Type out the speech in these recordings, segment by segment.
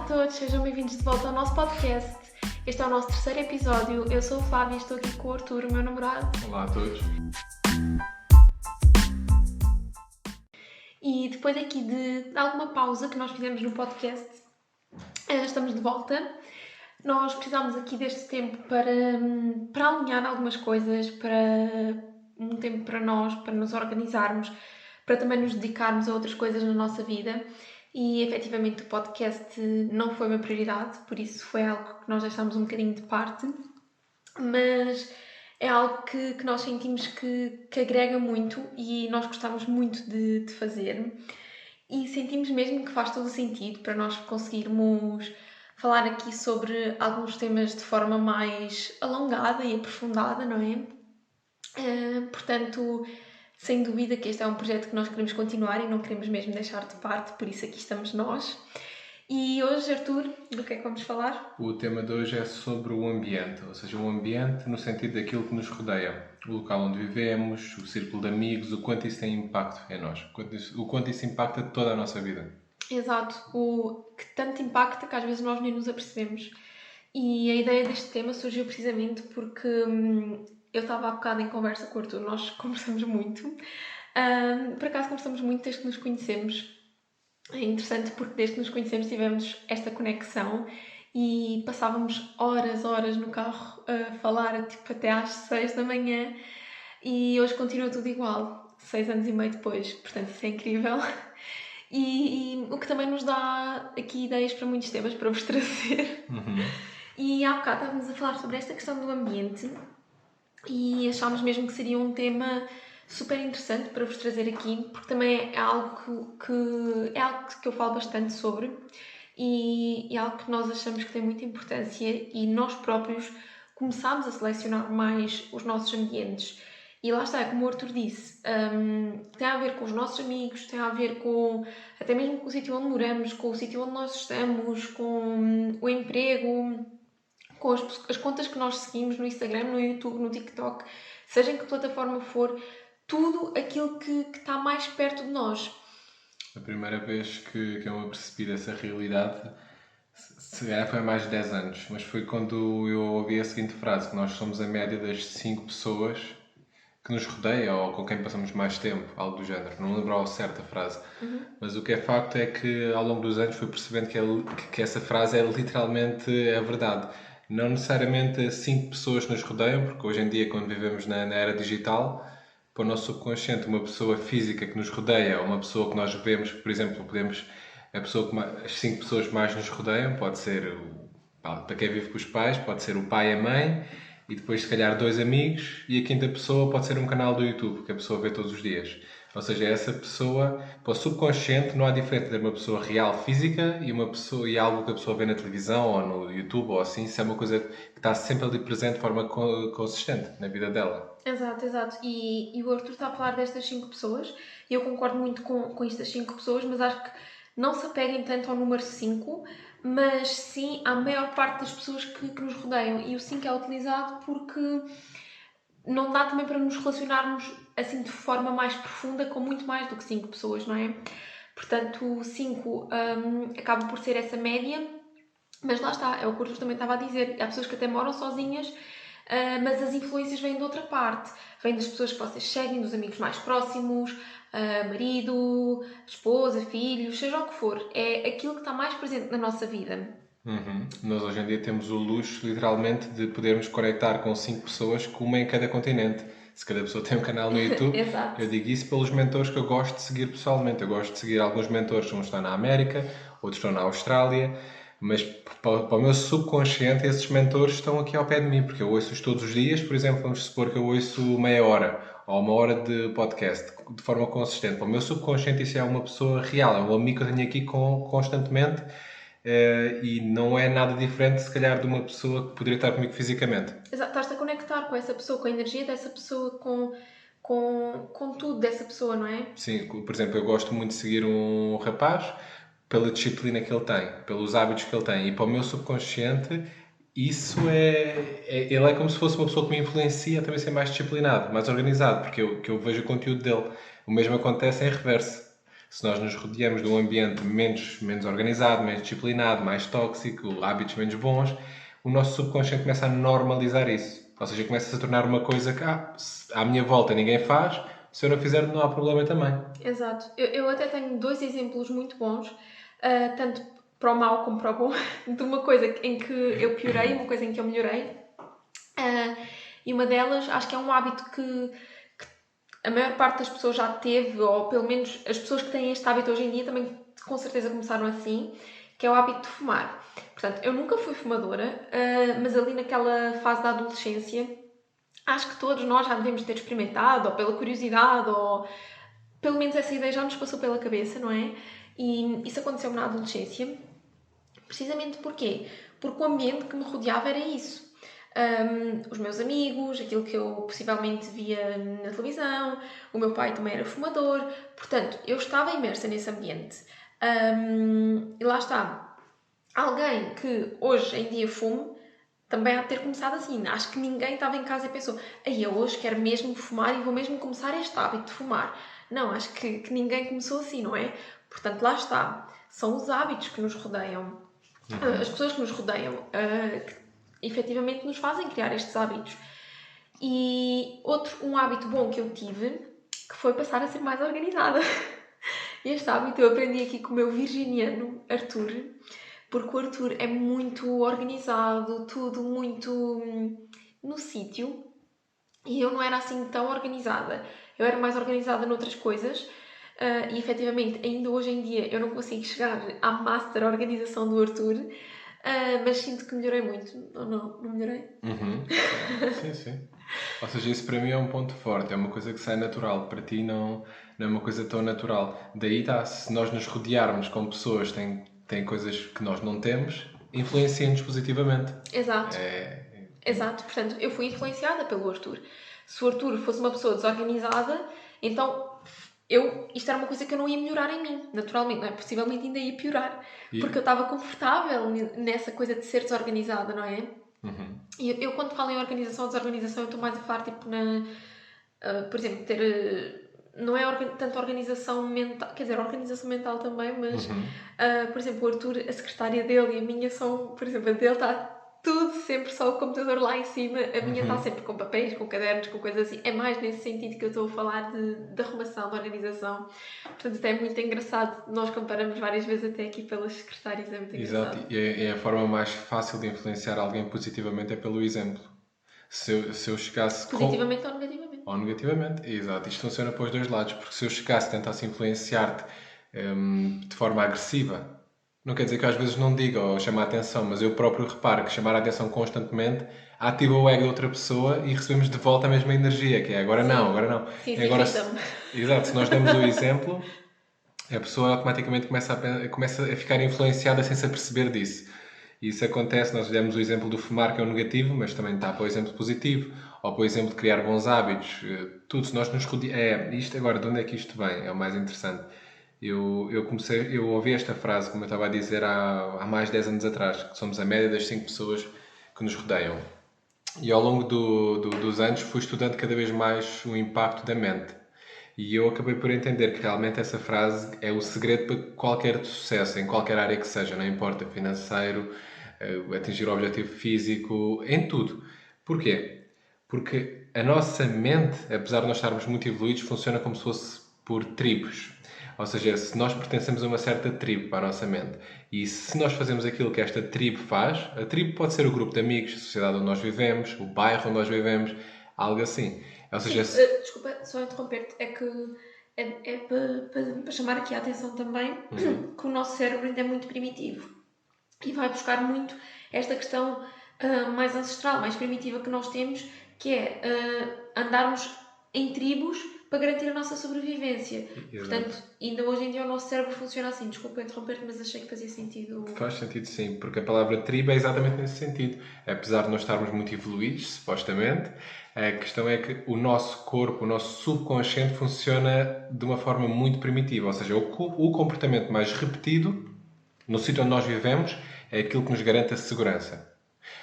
todos, sejam bem-vindos de volta ao nosso podcast. Este é o nosso terceiro episódio. Eu sou o Flávia e estou aqui com o Arthur, o meu namorado. Olá a todos. E depois aqui de alguma pausa que nós fizemos no podcast, estamos de volta. Nós precisámos aqui deste tempo para alinhar algumas coisas, para um tempo para nós, para nos organizarmos, para também nos dedicarmos a outras coisas na nossa vida. E efetivamente o podcast não foi uma prioridade, por isso foi algo que nós deixámos um bocadinho de parte, mas é algo que nós sentimos que agrega muito e nós gostamos muito de fazer, e sentimos mesmo que faz todo o sentido para nós conseguirmos falar aqui sobre alguns temas de forma mais alongada e aprofundada, não é? Portanto, sem dúvida que este é um projeto que nós queremos continuar e não queremos mesmo deixar de parte, por isso aqui estamos nós. E hoje, Arthur, do que é que vamos falar? O tema de hoje é sobre o ambiente, ou seja, o ambiente no sentido daquilo que nos rodeia. O local onde vivemos, o círculo de amigos, o quanto isso tem impacto em nós, o quanto isso impacta toda a nossa vida. Exato, o que tanto impacta que às vezes nós nem nos apercebemos. E a ideia deste tema surgiu precisamente porque eu estava há bocado em conversa com o Arthur, nós conversamos muito. Por acaso conversamos muito desde que nos conhecemos. É interessante porque desde que nos conhecemos tivemos esta conexão e passávamos horas no carro a falar, tipo até às 6 da manhã, e hoje continua tudo igual, 6 anos e meio depois, portanto isso é incrível. E o que também nos dá aqui ideias para muitos temas para vos trazer. E há bocado estávamos a falar sobre esta questão do ambiente e achámos mesmo que seria um tema super interessante para vos trazer aqui, porque também é algo que eu falo bastante sobre e é algo que nós achamos que tem muita importância, e nós próprios começámos a selecionar mais os nossos ambientes. E lá está, como o Arthur disse, tem a ver com os nossos amigos, tem a ver com até mesmo com o sítio onde moramos, com o sítio onde nós estamos, com o emprego, com as contas que nós seguimos no Instagram, no YouTube, no TikTok, seja em que plataforma for, tudo aquilo que está mais perto de nós. A primeira vez que eu me apercebi dessa realidade, se calhar foi há mais de 10 anos, mas foi quando eu ouvi a seguinte frase, que nós somos a média das 5 pessoas que nos rodeia ou com quem passamos mais tempo, algo do género. Não lembro ao certo a frase. Mas o que é facto é que ao longo dos anos fui percebendo que essa frase é literalmente a verdade. Não necessariamente 5 pessoas nos rodeiam, porque hoje em dia, quando vivemos na era digital, para o nosso subconsciente, uma pessoa física que nos rodeia, ou uma pessoa que nós vemos, por exemplo, as 5 pessoas que mais nos rodeiam, pode ser, para quem vive com os pais, pode ser o pai e a mãe, e depois se calhar 2 amigos, e a quinta pessoa pode ser um canal do YouTube que a pessoa vê todos os dias. Ou seja, essa pessoa, para o subconsciente, não há diferença entre uma pessoa real, física, e algo que a pessoa vê na televisão ou no YouTube ou assim. Isso é uma coisa que está sempre ali presente de forma consistente na vida dela. Exato. E o Arthur está a falar destas 5 pessoas, e eu concordo muito com isto das 5 pessoas, mas acho que não se apeguem tanto ao número 5, mas sim à maior parte das pessoas que nos rodeiam. E o 5 é utilizado porque não dá também para nos relacionarmos assim de forma mais profunda com muito mais do que 5 pessoas, não é? Portanto, 5 acaba por ser essa média, mas lá está, é o que o Arthur também estava a dizer. Há pessoas que até moram sozinhas, mas as influências vêm de outra parte. Vêm das pessoas que vocês seguem, dos amigos mais próximos, marido, esposa, filhos, seja o que for. É aquilo que está mais presente na nossa vida. Nós hoje em dia temos o luxo, literalmente, de podermos conectar com 5 pessoas, com uma em cada continente. Se cada pessoa tem um canal no YouTube, Exato. Eu digo isso pelos mentores que eu gosto de seguir pessoalmente. Eu gosto de seguir alguns mentores, uns estão na América, outros estão na Austrália, mas para o meu subconsciente esses mentores estão aqui ao pé de mim, porque eu ouço-os todos os dias. Por exemplo, vamos supor que eu ouço meia hora ou uma hora de podcast de forma consistente. Para o meu subconsciente isso é uma pessoa real, é um amigo que eu tenho aqui constantemente. E não é nada diferente, se calhar, de uma pessoa que poderia estar comigo fisicamente. Exato, estás-te a conectar com essa pessoa, com a energia dessa pessoa, com tudo dessa pessoa, não é? Sim, por exemplo, eu gosto muito de seguir um rapaz pela disciplina que ele tem, pelos hábitos que ele tem, e para o meu subconsciente isso ele é como se fosse uma pessoa que me influencia a também ser mais disciplinado, mais organizado, porque eu vejo o conteúdo dele. O mesmo acontece em reverso. Se nós nos rodeamos de um ambiente menos organizado, menos disciplinado, mais tóxico, hábitos menos bons, o nosso subconsciente começa a normalizar isso. Ou seja, começa a se tornar uma coisa que à minha volta ninguém faz, se eu não fizer não há problema também. Exato. Eu até tenho 2 exemplos muito bons, tanto para o mal como para o bom, de uma coisa em que eu piorei e uma coisa em que eu melhorei. E uma delas, acho que é um hábito que a maior parte das pessoas já teve, ou pelo menos as pessoas que têm este hábito hoje em dia também com certeza começaram assim, que é o hábito de fumar. Portanto, eu nunca fui fumadora, mas ali naquela fase da adolescência, acho que todos nós já devemos ter experimentado, ou pela curiosidade, ou pelo menos essa ideia já nos passou pela cabeça, não é? E isso aconteceu-me na adolescência, precisamente porquê? Porque o ambiente que me rodeava era isso. Os meus amigos, aquilo que eu possivelmente via na televisão, o meu pai também era fumador, portanto, eu estava imersa nesse ambiente. E lá está, alguém que hoje em dia fume, também há de ter começado assim. Acho que ninguém estava em casa e pensou, aí eu hoje quero mesmo fumar e vou mesmo começar este hábito de fumar. Não, acho que ninguém começou assim, não é? Portanto, lá está. São os hábitos que nos rodeiam, as pessoas que nos rodeiam, que efetivamente nos fazem criar estes hábitos. E um hábito bom que eu tive, que foi passar a ser mais organizada. Este hábito eu aprendi aqui com o meu virginiano, Arthur, porque o Arthur é muito organizado, tudo muito no sítio, e eu não era assim tão organizada. Eu era mais organizada noutras coisas, e efetivamente, ainda hoje em dia, eu não consigo chegar à master organização do Arthur, mas sinto que melhorei muito. Não melhorei? Sim, sim. Ou seja, isso para mim é um ponto forte, é uma coisa que sai natural. Para ti não é uma coisa tão natural. Daí está, se nós nos rodearmos com pessoas que têm coisas que nós não temos, influencia-nos positivamente. Exato. Exato. Portanto, eu fui influenciada pelo Arthur. Se o Arthur fosse uma pessoa desorganizada, então isto era uma coisa que eu não ia melhorar em mim, naturalmente, não é? Possivelmente ainda ia piorar. Porque eu estava confortável nessa coisa de ser desorganizada, não é? E eu quando falo em organização ou desorganização, eu estou mais a falar tipo por exemplo, ter... não é tanto organização mental, quer dizer, organização mental também, mas, por exemplo, o Arthur, a secretária dele e a minha são, por exemplo, a dele está tudo sempre só o computador lá em cima, a minha está sempre com papéis, com cadernos, com coisas assim. É mais nesse sentido que eu estou a falar de arrumação, de organização. Portanto, até é muito engraçado. Nós comparamos várias vezes até aqui pelas secretárias, é muito engraçado. Exato, e a forma mais fácil de influenciar alguém positivamente é pelo exemplo. Se eu chegasse Positivamente ou negativamente. Ou negativamente, exato. Isto funciona para os dois lados, porque se eu chegasse e tentasse influenciar-te de forma agressiva, não quer dizer que às vezes não diga ou chame a atenção, mas eu próprio reparo que chamar a atenção constantemente ativa o ego da outra pessoa e recebemos de volta a mesma energia, que é agora não, agora não. Sim, agora, irrita-me. exato, se nós damos o exemplo, a pessoa automaticamente começa a ficar influenciada sem se aperceber disso. E isso acontece, nós demos o exemplo do fumar, que é o negativo, mas também está para o exemplo positivo, ou para o exemplo de criar bons hábitos. Tudo, se nós nos rodeamos... isto agora, de onde é que isto vem? É o mais interessante. Eu ouvi esta frase, como eu estava a dizer, há mais de 10 anos atrás, que somos a média das 5 pessoas que nos rodeiam. E ao longo dos anos fui estudando cada vez mais o impacto da mente. E eu acabei por entender que realmente essa frase é o segredo para qualquer sucesso, em qualquer área que seja, não importa, financeiro, atingir o objetivo físico, em tudo. Porquê? Porque a nossa mente, apesar de nós estarmos muito evoluídos, funciona como se fosse por tribos. Ou seja, se nós pertencemos a uma certa tribo para a nossa mente, e se nós fazemos aquilo que esta tribo faz, a tribo pode ser o grupo de amigos, a sociedade onde nós vivemos, o bairro onde nós vivemos, algo assim. Ou seja, Desculpa, só interromper-te, é que é para chamar aqui a atenção também que o nosso cérebro ainda é muito primitivo e vai buscar muito esta questão mais ancestral, mais primitiva que nós temos, que é andarmos em tribos para garantir a nossa sobrevivência. Exato. Portanto, ainda hoje em dia o nosso cérebro funciona assim. Desculpa interromper-te, mas achei que fazia sentido. Faz sentido, sim, porque a palavra tribo é exatamente nesse sentido. Apesar de nós estarmos muito evoluídos, supostamente, a questão é que o nosso corpo, o nosso subconsciente funciona de uma forma muito primitiva. Ou seja, o comportamento mais repetido no sítio onde nós vivemos é aquilo que nos garante a segurança.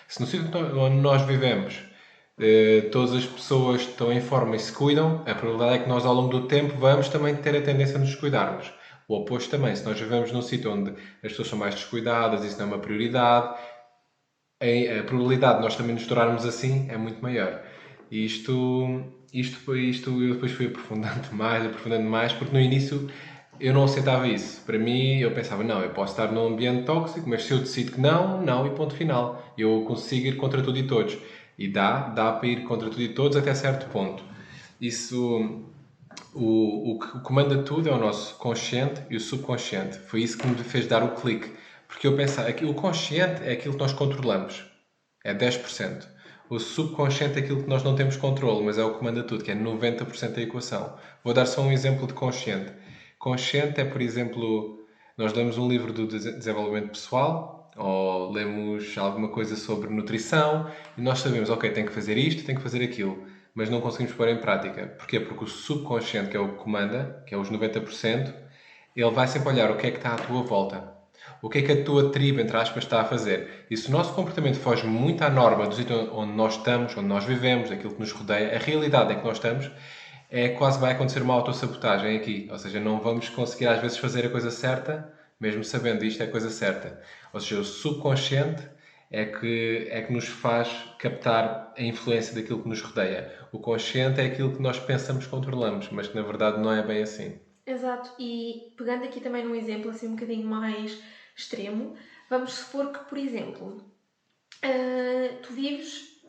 Se no sítio onde nós vivemos todas as pessoas estão em forma e se cuidam, a probabilidade é que nós ao longo do tempo vamos também ter a tendência a nos cuidarmos. O oposto também, se nós vivemos num sítio onde as pessoas são mais descuidadas, isso não é uma prioridade, a probabilidade de nós também nos tornarmos assim é muito maior. E isto eu depois fui aprofundando mais, porque no início eu não aceitava isso. Para mim, eu pensava, não, eu posso estar num ambiente tóxico, mas se eu decido que não, não, e ponto final. Eu consigo ir contra tudo e todos. E dá para ir contra tudo e todos até certo ponto. Isso, o que comanda tudo é o nosso consciente e o subconsciente. Foi isso que me fez dar o clique. Porque eu pensava, o consciente é aquilo que nós controlamos, é 10%. O subconsciente é aquilo que nós não temos controle, mas é o que comanda tudo, que é 90% da equação. Vou dar só um exemplo de consciente. Consciente é, por exemplo, nós lemos um livro do desenvolvimento pessoal ou lemos alguma coisa sobre nutrição e nós sabemos, ok, tenho que fazer isto, tenho que fazer aquilo, mas não conseguimos pôr em prática. Porquê? Porque o subconsciente, que é o que comanda, que é os 90%, ele vai sempre olhar o que é que está à tua volta. O que é que a tua tribo, entre aspas, está a fazer? E se o nosso comportamento foge muito à norma do sítio onde nós estamos, onde nós vivemos, daquilo que nos rodeia, a realidade em que nós estamos, é quase vai acontecer uma autossabotagem aqui. Ou seja, não vamos conseguir às vezes fazer a coisa certa, mesmo sabendo isto é a coisa certa. Ou seja, o subconsciente é que nos faz captar a influência daquilo que nos rodeia. O consciente é aquilo que nós pensamos que controlamos, mas que na verdade não é bem assim. Exato, e pegando aqui também num exemplo assim um bocadinho mais extremo, vamos supor que, por exemplo, tu vives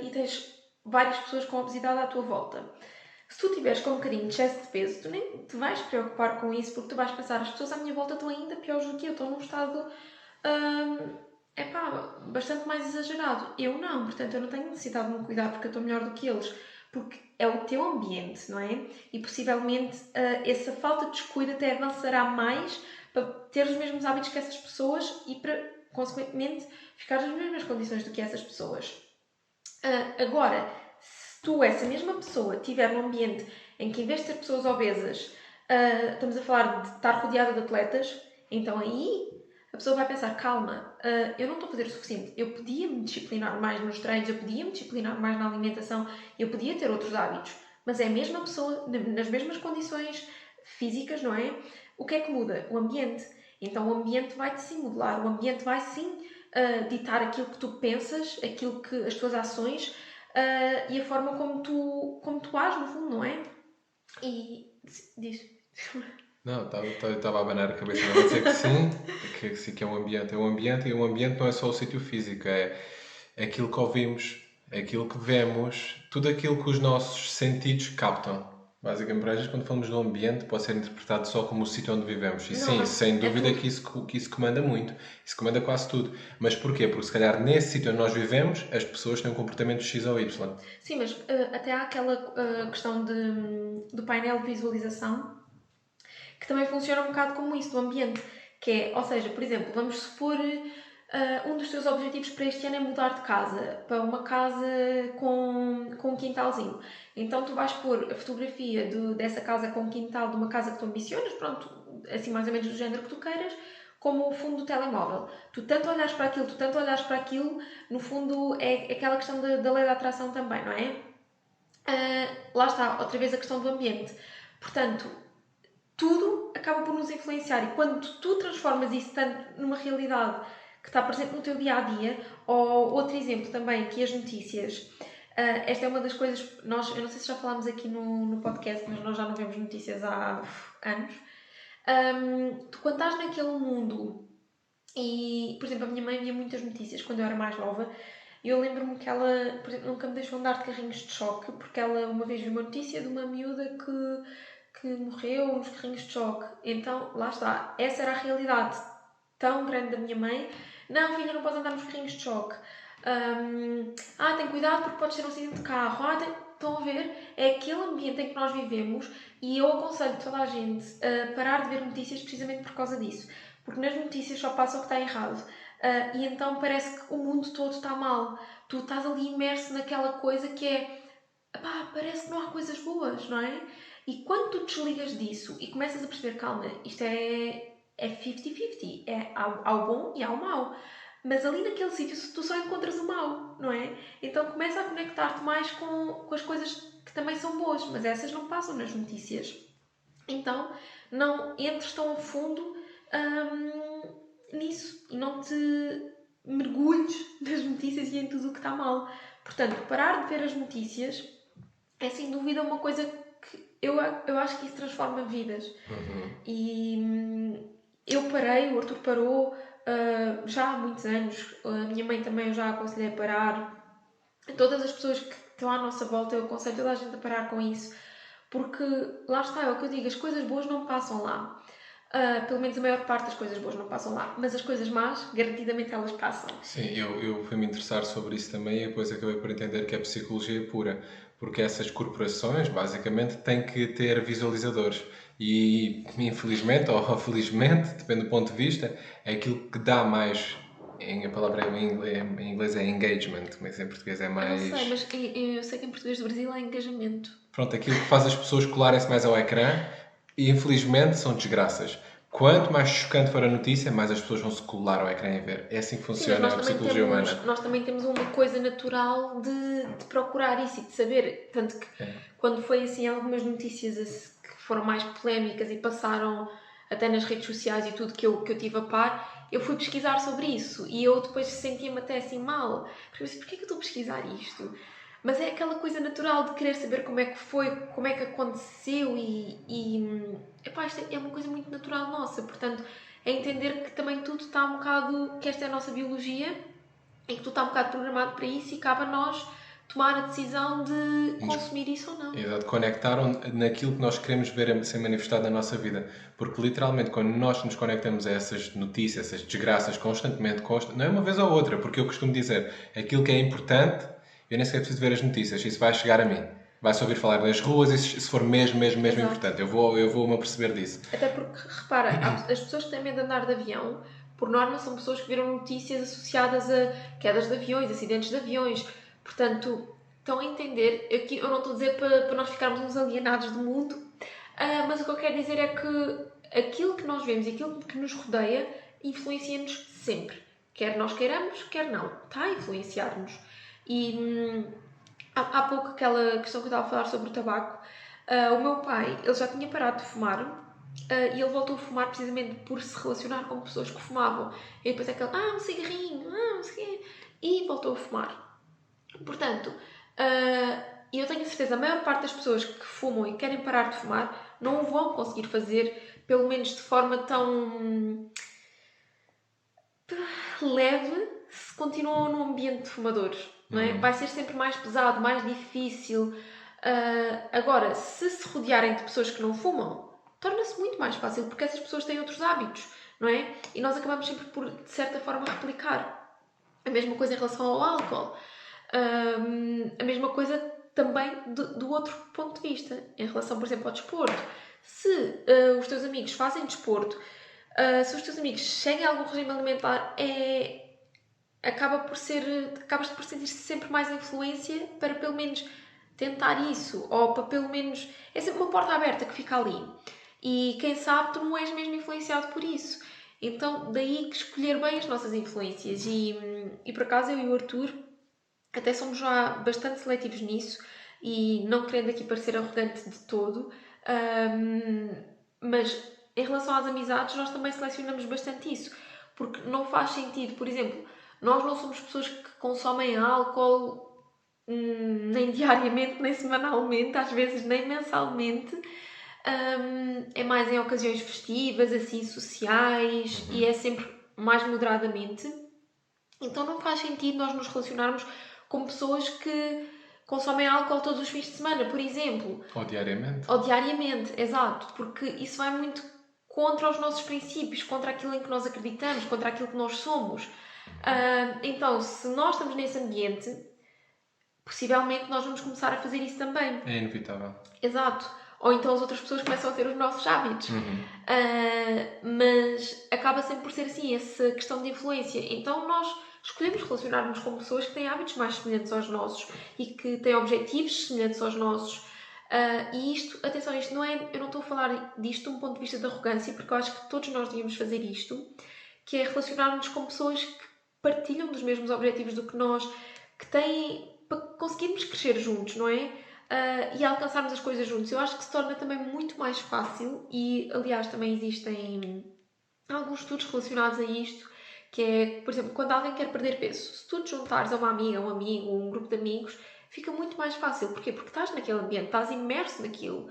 e tens várias pessoas com obesidade à tua volta. Se tu tiveres com um bocadinho de excesso de peso, tu nem te vais preocupar com isso, porque tu vais pensar, as pessoas à minha volta estão ainda piores do que eu, estão num estado bastante mais exagerado. Eu não, portanto eu não tenho necessidade de me cuidar porque eu estou melhor do que eles, porque é o teu ambiente, não é? E possivelmente essa falta de descuido até avançará mais para ter os mesmos hábitos que essas pessoas e para, consequentemente, ficar nas mesmas condições do que essas pessoas. Agora, se tu, essa mesma pessoa, estiver num ambiente em que, em vez de ter pessoas obesas, estamos a falar de estar rodeada de atletas, então aí a pessoa vai pensar: calma, eu não estou a fazer o suficiente. Eu podia me disciplinar mais nos treinos, eu podia me disciplinar mais na alimentação, eu podia ter outros hábitos, mas é a mesma pessoa, nas mesmas condições físicas, não é? O que é que muda? O ambiente. Então o ambiente vai-te sim modelar, o ambiente vai sim ditar aquilo que tu pensas, aquilo que as tuas ações e a forma como tu ages, no fundo, não é? E diz. Não, estava a abanar a cabeça, não vou dizer que sim, que sim, que é um ambiente. É um ambiente e o ambiente não é só o sítio físico, é aquilo que ouvimos, é aquilo que vemos, tudo aquilo que os nossos sentidos captam. Basicamente, para a gente, quando falamos do ambiente, pode ser interpretado só como o sítio onde vivemos. E Não, sim, não, sem é dúvida tudo. que isso comanda muito. Isso comanda quase tudo. Mas porquê? Porque se calhar nesse sítio onde nós vivemos, as pessoas têm um comportamento X ou Y. Sim, mas até há aquela questão do painel de visualização que também funciona um bocado como isso, do ambiente. Que é, ou seja, por exemplo, vamos supor um dos teus objetivos para este ano é mudar de casa para uma casa com um quintalzinho. Então tu vais pôr a fotografia dessa casa com quintal, de uma casa que tu ambicionas, pronto, assim mais ou menos do género que tu queiras, como o fundo do telemóvel. Tu tanto olhas para aquilo, tu tanto olhas para aquilo, no fundo é aquela questão da lei da atração também, não é? Lá está, outra vez a questão do ambiente. Portanto, tudo acaba por nos influenciar. E quando tu transformas isso tanto numa realidade que está presente no teu dia a dia, ou outro exemplo também, que as notícias. Esta é uma das coisas. Eu não sei se já falámos aqui no podcast, mas nós já não vemos notícias há anos. Tu, quando estás naquele mundo, e por exemplo, a minha mãe via muitas notícias quando eu era mais nova, e eu lembro-me que ela, por exemplo, nunca me deixou andar de carrinhos de choque, porque ela uma vez viu uma notícia de uma miúda que morreu nos carrinhos de choque. Então, lá está. Essa era a realidade tão grande da minha mãe. Não, filha, não podes andar nos carrinhos de choque. Tem cuidado porque pode ser um acidente de carro. Estão a ver? É aquele ambiente em que nós vivemos e eu aconselho toda a gente a parar de ver notícias precisamente por causa disso. Porque nas notícias só passa o que está errado. E então parece que o mundo todo está mal. Tu estás ali imerso naquela coisa que é... parece que não há coisas boas, não é? E quando tu desligas disso e começas a perceber, calma, isto é 50-50, há o bom e há o mau. Mas ali naquele sítio tu só encontras o mau, não é? Então começa a conectar-te mais com as coisas que também são boas, mas essas não passam nas notícias. Então, não entres tão a fundo nisso e não te mergulhes nas notícias e em tudo o que está mal. Portanto, parar de ver as notícias é sem dúvida uma coisa que eu acho que isso transforma vidas. E eu parei, o Arthur parou já há muitos anos, a minha mãe também eu já aconselhei a parar. Todas as pessoas que estão à nossa volta, eu aconselho toda a gente a parar com isso, porque lá está, é o que eu digo, as coisas boas não passam lá. Pelo menos a maior parte das coisas boas não passam lá, mas as coisas más, garantidamente elas passam. Sim, eu fui-me interessar sobre isso também e depois acabei por entender que é psicologia pura, porque essas corporações, basicamente, têm que ter visualizadores e, infelizmente ou felizmente, depende do ponto de vista, é aquilo que dá mais, a palavra em inglês é engagement, mas em português é Eu não sei, mais... mas eu sei que em português do Brasil há engajamento. Pronto, aquilo que faz as pessoas colarem-se mais ao ecrã e, infelizmente, são desgraças. Quanto mais chocante for a notícia, mais as pessoas vão se colar ao ecrã e ver. É assim que Sim, mas funciona a psicologia humana. nós também temos uma coisa natural de procurar isso e de saber. Tanto que quando foi assim algumas notícias que foram mais polémicas e passaram até nas redes sociais e tudo que eu tive a par, eu fui pesquisar sobre isso e eu depois sentia-me até assim mal. Porque eu disse, porquê é que eu estou a pesquisar isto? Mas é aquela coisa natural de querer saber como é que foi, como é que aconteceu epá, isto é uma coisa muito natural nossa, portanto é entender que também tudo está um bocado, que esta é a nossa biologia e que tudo está um bocado programado para isso e cabe a nós tomar a decisão de consumir isso ou não. Exato, conectaram naquilo que nós queremos ver ser manifestado na nossa vida. Porque literalmente, quando nós nos conectamos a essas notícias, essas desgraças constantemente, não é uma vez ou outra, porque eu costumo dizer aquilo que é importante, eu nem sequer preciso ver as notícias, isso vai chegar a mim. Vai-se ouvir falar nas ruas e se for mesmo Exato. importante, eu vou-me aperceber disso. Até porque, repara, as pessoas que têm medo de andar de avião, por norma, são pessoas que viram notícias associadas a quedas de aviões, acidentes de aviões. Portanto, estão a entender. Aqui, eu não estou a dizer para nós ficarmos uns alienados do mundo, mas o que eu quero dizer é que aquilo que nós vemos e aquilo que nos rodeia influencia-nos sempre. Quer nós queiramos, quer não. Está a influenciar-nos. E há pouco aquela questão que eu estava a falar sobre o tabaco, o meu pai, ele já tinha parado de fumar e ele voltou a fumar precisamente por se relacionar com pessoas que fumavam. E depois é aquele, um cigarrinho, não sei o quê, e voltou a fumar. Portanto, eu tenho a certeza, a maior parte das pessoas que fumam e querem parar de fumar não o vão conseguir fazer, pelo menos de forma tão leve, se continuam num ambiente de fumadores. Não é? Vai ser sempre mais pesado, mais difícil. Agora, se rodearem de pessoas que não fumam, torna-se muito mais fácil, porque essas pessoas têm outros hábitos, não é? E nós acabamos sempre por, de certa forma, replicar. A mesma coisa em relação ao álcool. A mesma coisa também do outro ponto de vista, em relação, por exemplo, ao desporto. Se os teus amigos fazem desporto, se os teus amigos seguem algum regime alimentar, acabas por sentir-se sempre mais influência para pelo menos tentar isso, ou para pelo menos... É sempre uma porta aberta que fica ali. E quem sabe tu não és mesmo influenciado por isso. Então, daí que escolher bem as nossas influências. E por acaso eu e o Arthur até somos já bastante seletivos nisso, e não querendo aqui parecer arrogante de todo, mas em relação às amizades nós também selecionamos bastante isso, porque não faz sentido, por exemplo, nós não somos pessoas que consomem álcool nem diariamente, nem semanalmente, às vezes nem mensalmente. É mais em ocasiões festivas, assim, sociais, e é sempre mais moderadamente. Então não faz sentido nós nos relacionarmos com pessoas que consomem álcool todos os fins de semana, por exemplo. Ou diariamente. Ou diariamente, exato, porque isso vai muito contra os nossos princípios, contra aquilo em que nós acreditamos, contra aquilo que nós somos. Então, se nós estamos nesse ambiente, possivelmente nós vamos começar a fazer isso também. É inevitável. Exato. Ou então as outras pessoas começam a ter os nossos hábitos. Mas acaba sempre por ser assim, essa questão de influência. Então nós escolhemos relacionar-nos com pessoas que têm hábitos mais semelhantes aos nossos e que têm objetivos semelhantes aos nossos. E isto, atenção, isto não é, eu não estou a falar disto de um ponto de vista de arrogância, porque eu acho que todos nós devíamos fazer isto, que é relacionar-nos com pessoas que partilham dos mesmos objetivos do que nós, que têm, para conseguirmos crescer juntos, não é? e alcançarmos as coisas juntos. Eu acho que se torna também muito mais fácil e, aliás, também existem alguns estudos relacionados a isto, que é, por exemplo, quando alguém quer perder peso, se tu te juntares a uma amiga, um amigo, um grupo de amigos, fica muito mais fácil. Porquê? Porque estás naquele ambiente, estás imerso naquilo.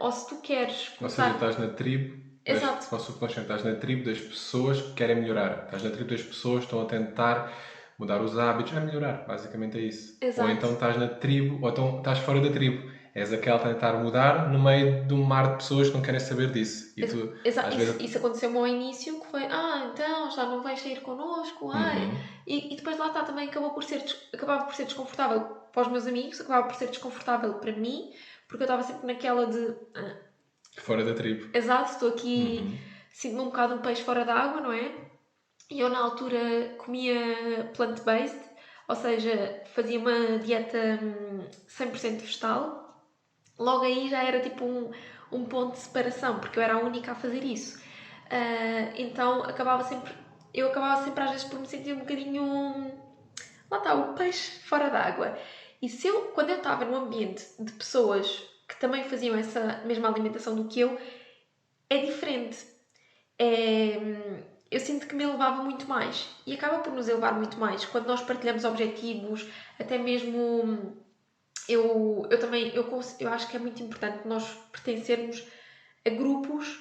Ou se tu queres Ou seja, começar... estás na tribo, Exato. para o subconsciente, estás na tribo das pessoas que querem melhorar. Estás na tribo das pessoas que estão a tentar mudar os hábitos, a melhorar, basicamente é isso. Ou Exato. então estás na tribo, ou então estás fora da tribo. És aquela a tentar mudar no meio de um mar de pessoas que não querem saber disso. E tu, Exato. às Isso, vezes... isso aconteceu-me ao início, que foi, então já não vais sair connosco, ai. Uhum. E depois lá está, também acabava por ser desconfortável para os meus amigos, acabava por ser desconfortável para mim, porque eu estava sempre naquela de, Fora da tribo. exato, estou aqui, sinto-me um bocado um peixe fora d'água, não é? E eu na altura comia plant-based, ou seja, fazia uma dieta 100% vegetal. Logo aí já era tipo um ponto de separação, porque eu era a única a fazer isso. Então eu acabava sempre às vezes por me sentir um bocadinho, lá está, o peixe fora d'água. E quando eu estava num ambiente de pessoas que também faziam essa mesma alimentação do que eu, é diferente. Eu sinto que me elevava muito mais e acaba por nos elevar muito mais quando nós partilhamos objetivos, até mesmo eu acho que é muito importante nós pertencermos a grupos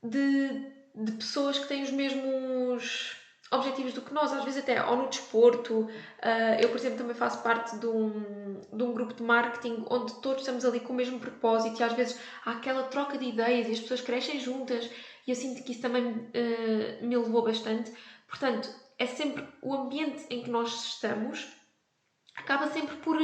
de pessoas que têm os mesmos objetivos do que nós, às vezes até ou no desporto. Eu, por exemplo, também faço parte de um grupo de marketing onde todos estamos ali com o mesmo propósito e às vezes há aquela troca de ideias e as pessoas crescem juntas e eu sinto que isso também me elevou bastante. Portanto, é sempre o ambiente em que nós estamos acaba sempre por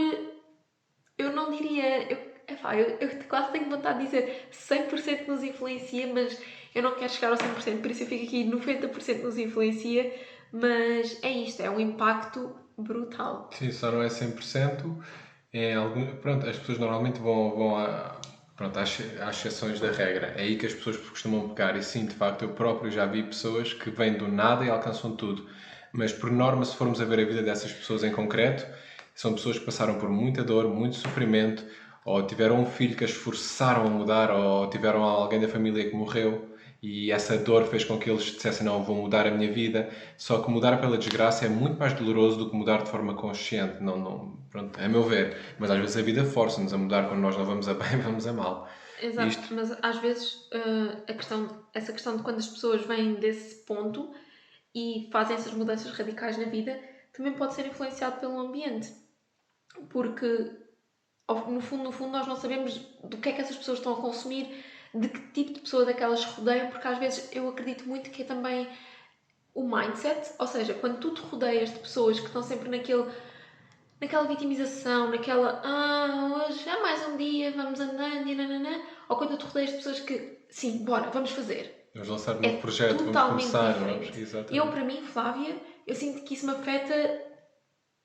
eu não diria. Eu quase tenho vontade de dizer 100% nos influencia, mas eu não quero chegar ao 100%, por isso eu fico aqui 90% nos influencia. Mas é isto, é um impacto brutal. Sim, só não é 100%. Pronto, as pessoas normalmente vão pronto, às exceções da regra. É aí que as pessoas costumam pegar. E sim, de facto, eu próprio já vi pessoas que vêm do nada e alcançam tudo. Mas, por norma, se formos a ver a vida dessas pessoas em concreto, são pessoas que passaram por muita dor, muito sofrimento, ou tiveram um filho que as forçaram a mudar, ou tiveram alguém da família que morreu e essa dor fez com que eles dissessem não, vou mudar a minha vida. Só que mudar pela desgraça é muito mais doloroso do que mudar de forma consciente. Não, pronto, é a meu ver. Mas às vezes a vida força-nos a mudar quando nós não vamos a bem, vamos a mal. Exato, Isto, mas às vezes essa questão de quando as pessoas vêm desse ponto e fazem essas mudanças radicais na vida também pode ser influenciado pelo ambiente. Porque no fundo, nós não sabemos do que é que essas pessoas estão a consumir, de que tipo de pessoas é que elas rodeiam, porque às vezes eu acredito muito que é também o mindset, ou seja, quando tu te rodeias de pessoas que estão sempre naquela vitimização, naquela hoje é mais um dia, vamos andando e nananã, ou quando tu te rodeias de pessoas que sim, bora, vamos fazer. vamos lançar um É novo projeto, vamos totalmente começar. diferente. Exatamente. Eu, para mim, Flávia, eu sinto que isso me afeta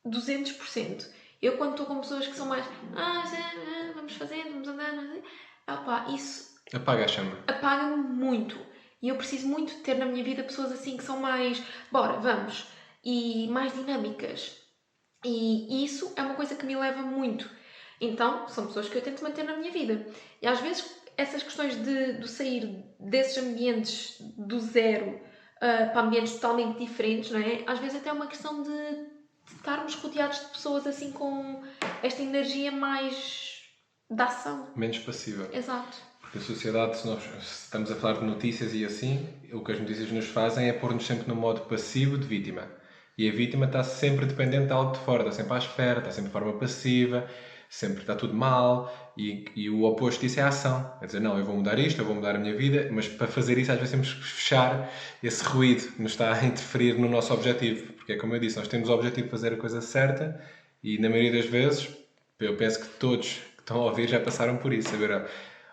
200%. Eu, quando estou com pessoas que são mais vamos fazer, vamos andar, isso Apaga a chama. apaga-me muito. E eu preciso muito de ter na minha vida pessoas assim que são mais, bora, vamos, e mais dinâmicas. E isso é uma coisa que me leva muito. Então, são pessoas que eu tento manter na minha vida. E às vezes, essas questões de sair desses ambientes do zero para ambientes totalmente diferentes, não é? Às vezes até é uma questão de estarmos rodeados de pessoas assim com esta energia mais da ação. Menos passiva. Exato. Porque a sociedade, se nós estamos a falar de notícias e assim, o que as notícias nos fazem é pôr-nos sempre no modo passivo de vítima. E a vítima está sempre dependente de algo de fora, está sempre à espera, está sempre de forma passiva, sempre está tudo mal. E o oposto disso é a ação. Quer dizer, não, eu vou mudar isto, eu vou mudar a minha vida, mas para fazer isso às vezes temos que fechar esse ruído que nos está a interferir no nosso objetivo. Porque é como eu disse, nós temos o objetivo de fazer a coisa certa e na maioria das vezes, eu penso que todos que estão a ouvir já passaram por isso. Saber,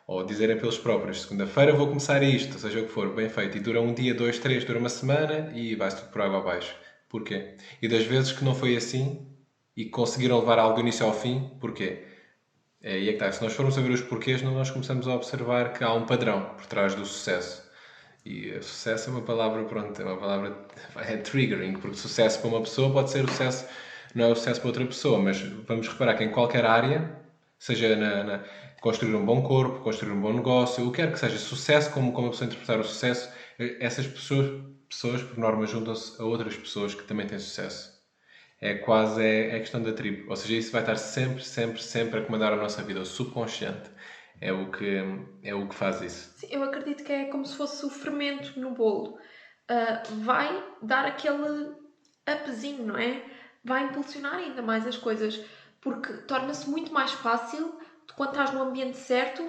ou dizerem pelos próprios, segunda-feira vou começar isto, seja o que for, bem feito. E dura um dia, dois, três, dura uma semana e vai-se tudo por água abaixo. Porquê? E das vezes que não foi assim e conseguiram levar algo do início ao fim, porquê? E é que está. Se nós formos a ver os porquês, nós começamos a observar que há um padrão por trás do sucesso. E sucesso é uma palavra, pronto, é uma palavra é triggering, porque sucesso para uma pessoa pode ser sucesso, não é o sucesso para outra pessoa, mas vamos reparar que em qualquer área Seja construir um bom corpo, construir um bom negócio, o que quer que seja, sucesso, como a pessoa interpretar o sucesso, essas pessoas por norma, juntam-se a outras pessoas que também têm sucesso. É quase é questão da tribo. Ou seja, isso vai estar sempre, sempre, sempre a comandar a nossa vida. O subconsciente é o que faz isso. Sim, eu acredito que é como se fosse o fermento no bolo. Vai dar aquele upzinho, não é? Vai impulsionar ainda mais as coisas, porque torna-se muito mais fácil, quando estás no ambiente certo,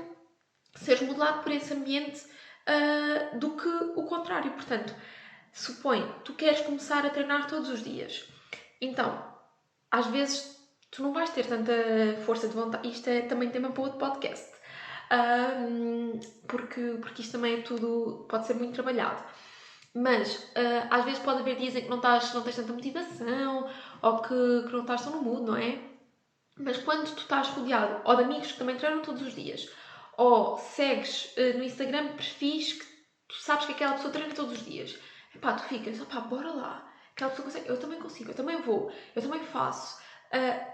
seres modelado por esse ambiente do que o contrário. Portanto, supõe, tu queres começar a treinar todos os dias. Então, às vezes, tu não vais ter tanta força de vontade. Isto é também tema para outro podcast. Porque isto também é tudo, pode ser muito trabalhado. Mas às vezes pode haver dias em que não tens tanta motivação ou que não estás tão no mood, não é? Mas quando tu estás rodeado ou de amigos que também treinam todos os dias, ou segues no Instagram perfis que tu sabes que aquela pessoa treina todos os dias, epá, tu ficas, opá, bora lá, aquela pessoa consegue, eu também consigo, eu também vou, eu também faço.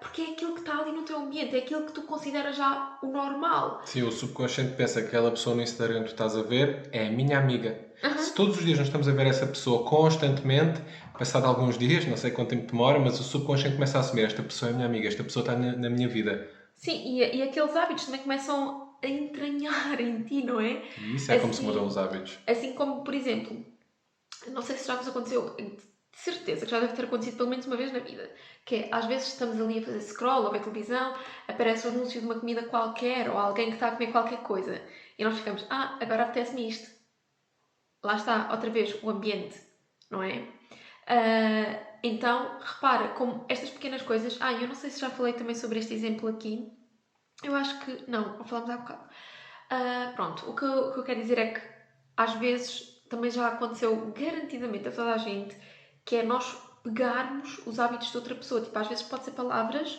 Porque é aquilo que está ali no teu ambiente, é aquilo que tu consideras já o normal. Sim, o subconsciente pensa que aquela pessoa no Instagram que tu estás a ver é a minha amiga. Se Uhum. todos os dias nós estamos a ver essa pessoa constantemente, passado alguns dias, não sei quanto tempo demora, mas o subconsciente começa a assumir: esta pessoa é minha amiga, esta pessoa está na minha vida. Sim, e aqueles hábitos também começam a entranhar em ti, não é? E isso é como se mudam os Assim, hábitos. assim como, por exemplo, não sei se já vos aconteceu, de certeza que já deve ter acontecido pelo menos uma vez na vida, que é, às vezes estamos ali a fazer scroll ou a ver televisão, aparece o anúncio de uma comida qualquer ou alguém que está a comer qualquer coisa e nós ficamos, agora apetece-me isto. Lá está, outra vez, o ambiente, não é? Então, repara, como estas pequenas coisas... eu não sei se já falei também sobre este exemplo aqui. Eu acho que... Não falamos há bocado. Pronto, o que eu quero dizer é que às vezes também já aconteceu garantidamente a toda a gente, que é nós pegarmos os hábitos de outra pessoa. Tipo, às vezes pode ser palavras.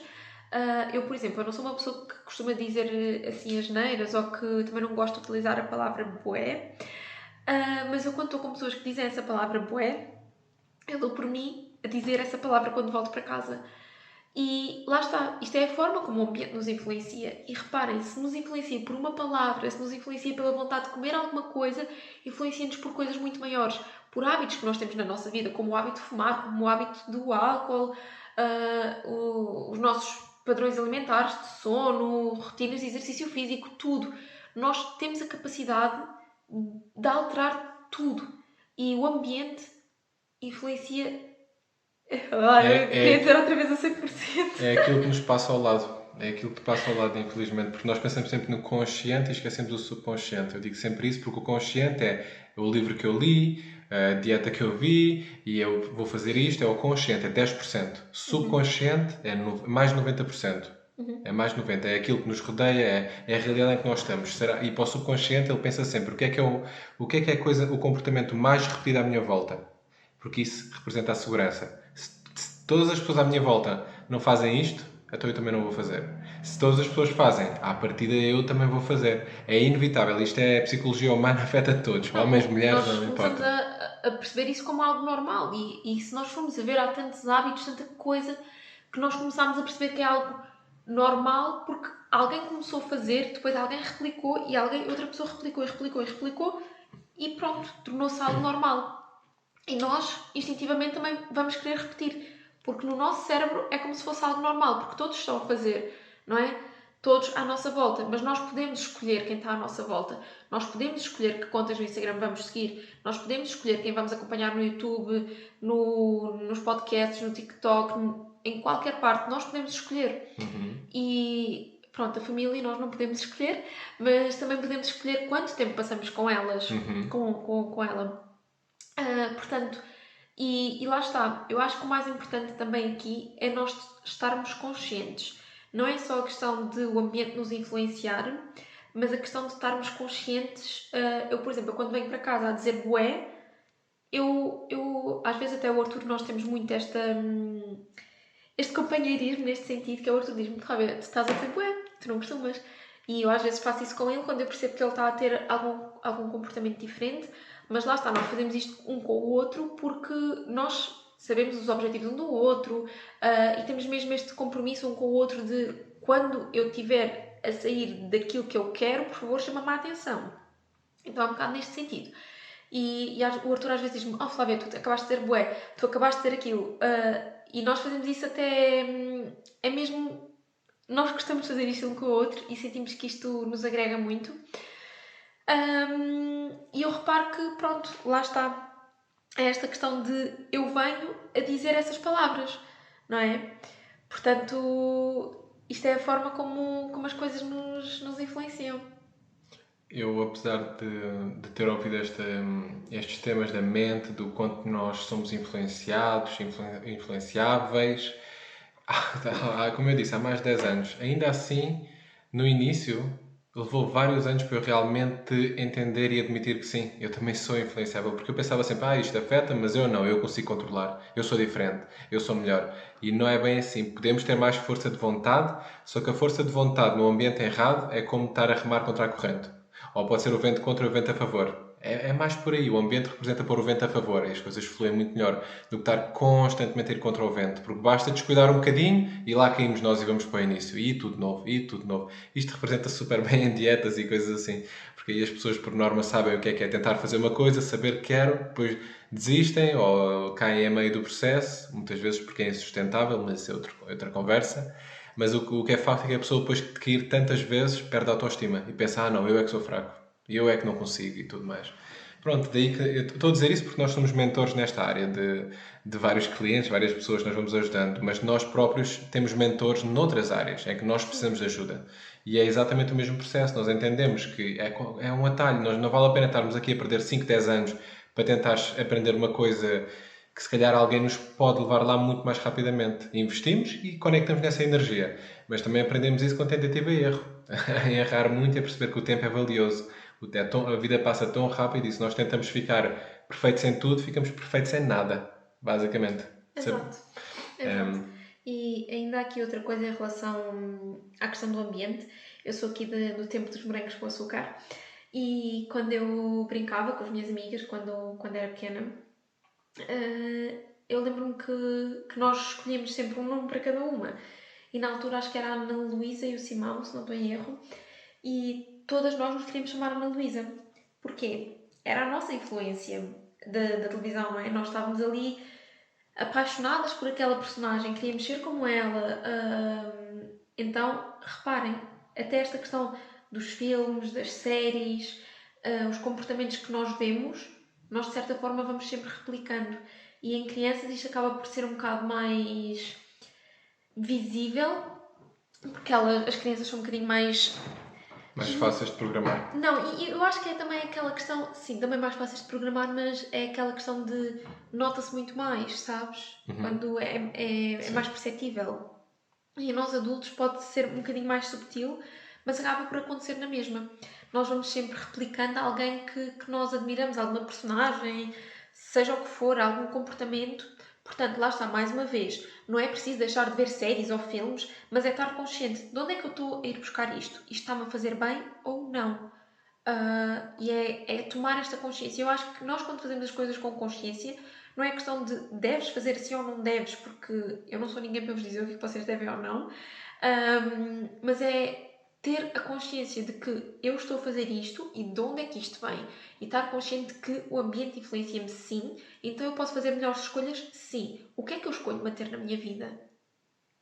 Eu, por exemplo, eu não sou uma pessoa que costuma dizer assim asneiras ou que também não gosto de utilizar a palavra bué. Mas eu quando estou com pessoas que dizem essa palavra bué, eu dou por mim a dizer essa palavra quando volto para casa. E lá está, isto é a forma como o ambiente nos influencia. E reparem, se nos influencia por uma palavra, se nos influencia pela vontade de comer alguma coisa, influencia-nos por coisas muito maiores. Por hábitos que nós temos na nossa vida, como o hábito de fumar, como o hábito do álcool, os nossos padrões alimentares, de sono, rotinas de exercício físico, tudo. Nós temos a capacidade de alterar tudo. E o ambiente influencia. Eu queria É, dizer outra vez a 100%. é aquilo que nos passa ao lado. É aquilo que te passa ao lado, infelizmente. Porque nós pensamos sempre no consciente e esquecemos do subconsciente. Eu digo sempre isso porque o consciente é o livro que eu li, a dieta que eu vi e eu vou fazer isto. É o consciente, é 10%. Subconsciente é mais de 90%. É mais de 90%. É aquilo que nos rodeia, é a realidade em que nós estamos. E para o subconsciente ele pensa sempre o que é a coisa, o comportamento mais repetido à minha volta. Porque isso representa a segurança. Se todas as pessoas à minha volta não fazem isto, então eu também não vou fazer. Se todas as pessoas fazem, à partida eu também vou fazer. É inevitável. Isto é a psicologia humana, afeta todos. Homens, mulheres, Nós não começamos importa. a perceber isso como algo normal. E se nós formos a ver, há tantos hábitos, tanta coisa, que nós começámos a perceber que é algo normal porque alguém começou a fazer, depois alguém replicou e outra pessoa replicou e replicou e replicou e pronto, tornou-se algo normal. E nós, instintivamente, também vamos querer repetir. Porque no nosso cérebro é como se fosse algo normal, porque todos estão a fazer, não é? Todos à nossa volta. Mas nós podemos escolher quem está à nossa volta. Nós podemos escolher que contas no Instagram vamos seguir. Nós podemos escolher quem vamos acompanhar no YouTube, nos podcasts, no TikTok, em qualquer parte. Nós podemos escolher. E pronto, a família nós não podemos escolher, mas também podemos escolher quanto tempo passamos com elas, com ela. Portanto, e lá está. Eu acho que o mais importante também aqui é nós estarmos conscientes. Não é só a questão de o ambiente nos influenciar, mas a questão de estarmos conscientes. Eu, por exemplo, quando venho para casa a dizer bué, às vezes até o Arthur, nós temos muito este companheirismo neste sentido, que é o Arthur diz-me, tu estás a dizer bué, tu não costumas. E eu às vezes faço isso com ele quando eu percebo que ele está a ter algum comportamento diferente. Mas lá está, nós fazemos isto um com o outro porque nós sabemos os objetivos um do outro e temos mesmo este compromisso um com o outro de quando eu tiver a sair daquilo que eu quero, por favor, chama-me a atenção. Então é um bocado neste sentido. E o Arthur às vezes diz-me: Oh Flávia, tu acabaste de dizer bué, tu acabaste de dizer aquilo. E nós fazemos isso até. É mesmo. Nós gostamos de fazer isto um com o outro e sentimos que isto nos agrega muito. E eu reparo que, pronto, lá está. É esta questão de eu venho a dizer essas palavras, não é? Portanto, isto é a forma como as coisas nos influenciam. Eu, apesar de ter ouvido estes temas da mente, do quanto nós somos influenciados, influenciáveis, como eu disse, há mais de 10 anos, ainda assim, no início, levou vários anos para eu realmente entender e admitir que sim, eu também sou influenciável, porque eu pensava sempre, isto afeta, mas eu não, eu consigo controlar, eu sou diferente, eu sou melhor. E não é bem assim, podemos ter mais força de vontade, só que a força de vontade no ambiente errado é como estar a remar contra a corrente. Ou pode ser o vento contra o vento a favor. É mais por aí. O ambiente representa pôr o vento a favor e as coisas fluem muito melhor do que estar constantemente a ir contra o vento. Porque basta descuidar um bocadinho e lá caímos nós e vamos para o início. E tudo novo, e tudo novo. Isto representa super bem em dietas e coisas assim. Porque aí as pessoas, por norma, sabem o que é tentar fazer uma coisa, saber que quero, depois desistem ou caem a meio do processo. Muitas vezes porque é insustentável, mas isso é outra conversa. Mas o que é facto é que a pessoa, depois de cair tantas vezes, perde a autoestima e pensa: não, eu é que sou fraco, eu é que não consigo e tudo mais. Pronto, daí que eu estou a dizer isso porque nós somos mentores nesta área de vários clientes, várias pessoas que nós vamos ajudando, mas nós próprios temos mentores noutras áreas em que nós precisamos de ajuda. E é exatamente o mesmo processo. Nós entendemos que é um atalho, nós não vale a pena estarmos aqui a perder 5, 10 anos para tentar aprender uma coisa que se calhar alguém nos pode levar lá muito mais rapidamente. Investimos e conectamos nessa energia. Mas também aprendemos isso com tentativa e erro. A errar muito e a perceber que o tempo é valioso. A vida passa tão rápido e se nós tentamos ficar perfeitos em tudo, ficamos perfeitos em nada, basicamente. Exato, exato. E ainda há aqui outra coisa em relação à questão do ambiente. Eu sou aqui do tempo dos morangos com açúcar e quando eu brincava com as minhas amigas, quando era pequena, eu lembro-me que nós escolhíamos sempre um nome para cada uma. E na altura acho que era a Ana Luísa e o Simão, se não estou em erro, e todas nós nos queríamos chamar Ana Luísa. Porquê? Era a nossa influência da televisão, não é? Nós estávamos ali apaixonadas por aquela personagem, queríamos ser como ela. Então, reparem, até esta questão dos filmes, das séries, os comportamentos que nós vemos, nós de certa forma vamos sempre replicando. E em crianças isto acaba por ser um bocado mais visível, porque as crianças são um bocadinho mais. Mais fáceis de programar. Não, e eu acho que é também aquela questão, sim, também mais fáceis de programar, mas é aquela questão de nota-se muito mais, sabes? Quando é mais perceptível. E a nós adultos pode ser um bocadinho mais subtil, mas acaba por acontecer na mesma. Nós vamos sempre replicando alguém que nós admiramos, alguma personagem, seja o que for, algum comportamento. Portanto, lá está, mais uma vez, não é preciso deixar de ver séries ou filmes, mas é estar consciente de onde é que eu estou a ir buscar isto. Isto está-me a fazer bem ou não? E é tomar esta consciência. Eu acho que nós, quando fazemos as coisas com consciência, não é questão de deves fazer assim ou não deves, porque eu não sou ninguém para vos dizer o que vocês devem ou não, mas é ter a consciência de que eu estou a fazer isto e de onde é que isto vem. E estar consciente de que o ambiente influencia-me, sim, então eu posso fazer melhores escolhas, sim. O que é que eu escolho manter na minha vida?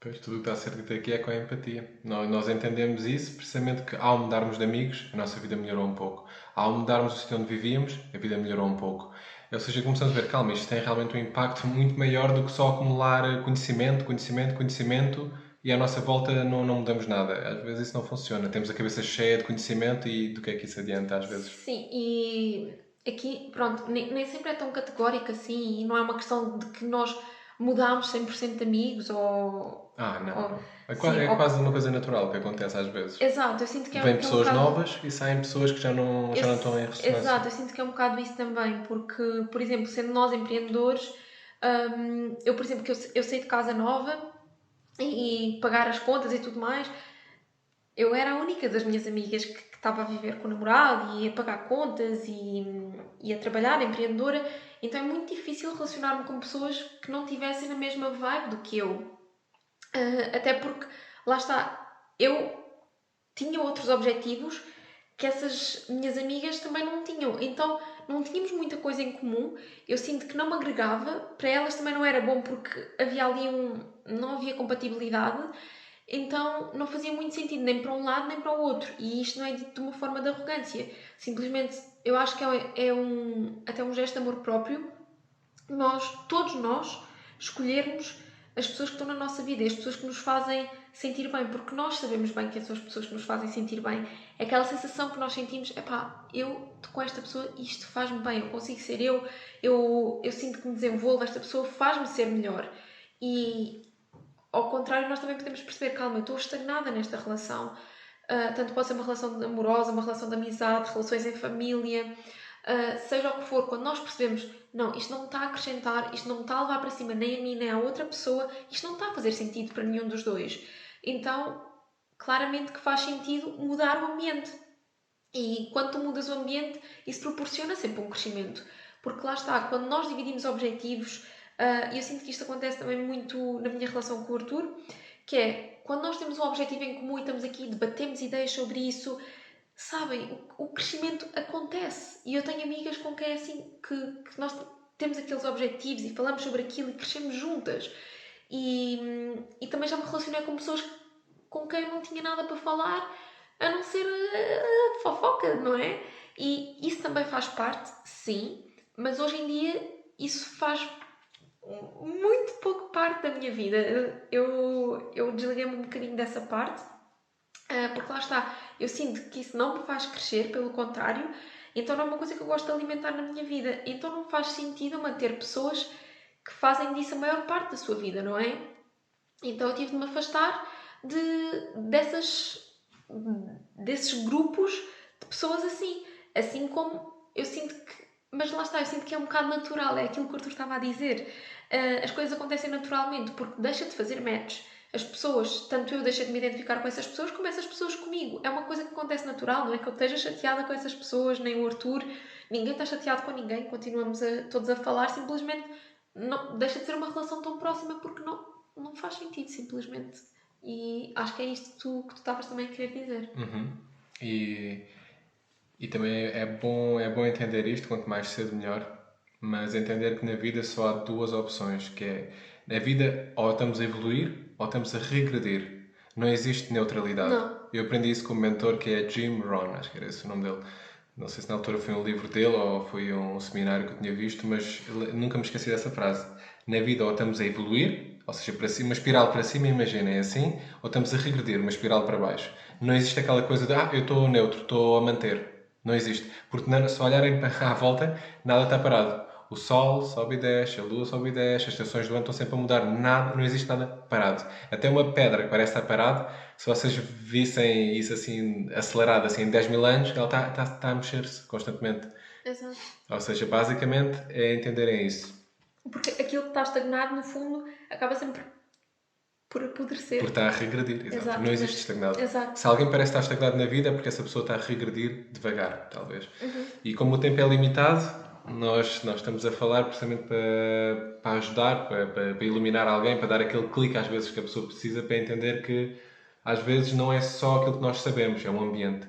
Pois, tudo o que está a ser dito aqui é com a empatia. Nós entendemos isso precisamente que ao mudarmos de amigos, a nossa vida melhorou um pouco. Ao mudarmos o sítio onde vivíamos, a vida melhorou um pouco. Ou seja, começamos a ver, calma, isto tem realmente um impacto muito maior do que só acumular conhecimento, conhecimento, conhecimento e à nossa volta não mudamos nada. Às vezes isso não funciona. Temos a cabeça cheia de conhecimento e do que é que isso adianta às vezes. Sim, e aqui, pronto, nem sempre é tão categórico assim e não é uma questão de que nós mudamos 100% de amigos Não. sim, É quase uma coisa natural que acontece às vezes. exato, eu sinto Vêm que é um pessoas bocado. novas e saem pessoas que já não estão em ressonância. Exato, eu sinto que é um bocado isso também, porque, por exemplo, sendo nós empreendedores, eu, por exemplo, que eu saí de casa nova e pagar as contas e tudo mais, eu era a única das minhas amigas que estava a viver com o namorado e a pagar contas e a trabalhar, empreendedora, então é muito difícil relacionar-me com pessoas que não tivessem na mesma vibe do que eu. Até porque, lá está, eu tinha outros objetivos que essas minhas amigas também não tinham. Então não tínhamos muita coisa em comum. Eu sinto que não me agregava. Para elas também não era bom porque havia ali não havia compatibilidade. Então não fazia muito sentido nem para um lado nem para o outro. E isto não é dito de uma forma de arrogância. Simplesmente eu acho que até um gesto de amor próprio. Todos nós, escolhermos as pessoas que estão na nossa vida e as pessoas que nos fazem sentir bem, porque nós sabemos bem quem são as pessoas que nos fazem sentir bem. É aquela sensação que nós sentimos, epá, eu estou com esta pessoa e isto faz-me bem, eu consigo ser eu sinto que me desenvolvo, esta pessoa faz-me ser melhor. E ao contrário, nós também podemos perceber, calma, eu estou estagnada nesta relação. Tanto pode ser uma relação amorosa, uma relação de amizade, relações em família, seja o que for, quando nós percebemos, não, isto não me está a acrescentar, isto não me está a levar para cima nem a mim nem a outra pessoa, isto não está a fazer sentido para nenhum dos dois. Então, claramente que faz sentido mudar o ambiente. E quando tu mudas o ambiente, isso proporciona sempre um crescimento. Porque lá está, quando nós dividimos objetivos, eu sinto que isto acontece também muito na minha relação com o Arthur, que é, quando nós temos um objetivo em comum e estamos aqui, debatemos ideias sobre isso, sabem, o crescimento acontece. E eu tenho amigas com quem é assim, que nós temos aqueles objetivos e falamos sobre aquilo e crescemos juntas. E também já me relacionei com pessoas com quem eu não tinha nada para falar, a não ser fofoca, não é? E isso também faz parte, sim, mas hoje em dia isso faz muito pouco parte da minha vida. Eu desliguei-me um bocadinho dessa parte, porque lá está, eu sinto que isso não me faz crescer, pelo contrário, então não é uma coisa que eu gosto de alimentar na minha vida. Então não faz sentido manter pessoas que fazem disso a maior parte da sua vida, não é? Então eu tive de me afastar desses grupos de pessoas assim. Assim como eu sinto que. Mas lá está, eu sinto que é um bocado natural, é aquilo que o Arthur estava a dizer. As coisas acontecem naturalmente porque deixa de fazer match. As pessoas, tanto eu deixei de me identificar com essas pessoas como essas pessoas comigo. É uma coisa que acontece natural, não é que eu esteja chateada com essas pessoas, nem o Arthur. Ninguém está chateado com ninguém, continuamos todos a falar, simplesmente não, deixa de ser uma relação tão próxima porque não faz sentido, simplesmente. E acho que é isto que tu estavas também a querer dizer. E, e também é bom entender isto, quanto mais cedo melhor, mas entender que na vida só há duas opções, que é, na vida ou estamos a evoluir ou estamos a regredir. Não existe neutralidade. Não. Eu aprendi isso com um mentor que é Jim Rohn, acho que era esse o nome dele. Não sei se na altura foi um livro dele ou foi um seminário que eu tinha visto, mas nunca me esqueci dessa frase. Na vida ou estamos a evoluir, ou seja, para cima, uma espiral para cima, imaginem assim, ou estamos a regredir, uma espiral para baixo. Não existe aquela coisa de, eu estou neutro, estou a manter. Não existe. Porque se olharem à volta, nada está parado. O sol sobe e desce, a lua sobe e desce, as estações do ano estão sempre a mudar. Nada, não existe nada parado. Até uma pedra que parece estar parada, se vocês vissem isso assim, acelerado assim, em 10 mil anos, ela está a mexer-se constantemente. Exato. Ou seja, basicamente é entenderem isso. Porque aquilo que está estagnado, no fundo, acaba sempre por apodrecer. Porque está a regredir, exato. Não existe estagnado. Exato. Se alguém parece estar estagnado na vida é porque essa pessoa está a regredir devagar, talvez. E como o tempo é limitado, nós estamos a falar precisamente para ajudar, para iluminar alguém, para dar aquele clique às vezes que a pessoa precisa para entender que às vezes não é só aquilo que nós sabemos, é um ambiente.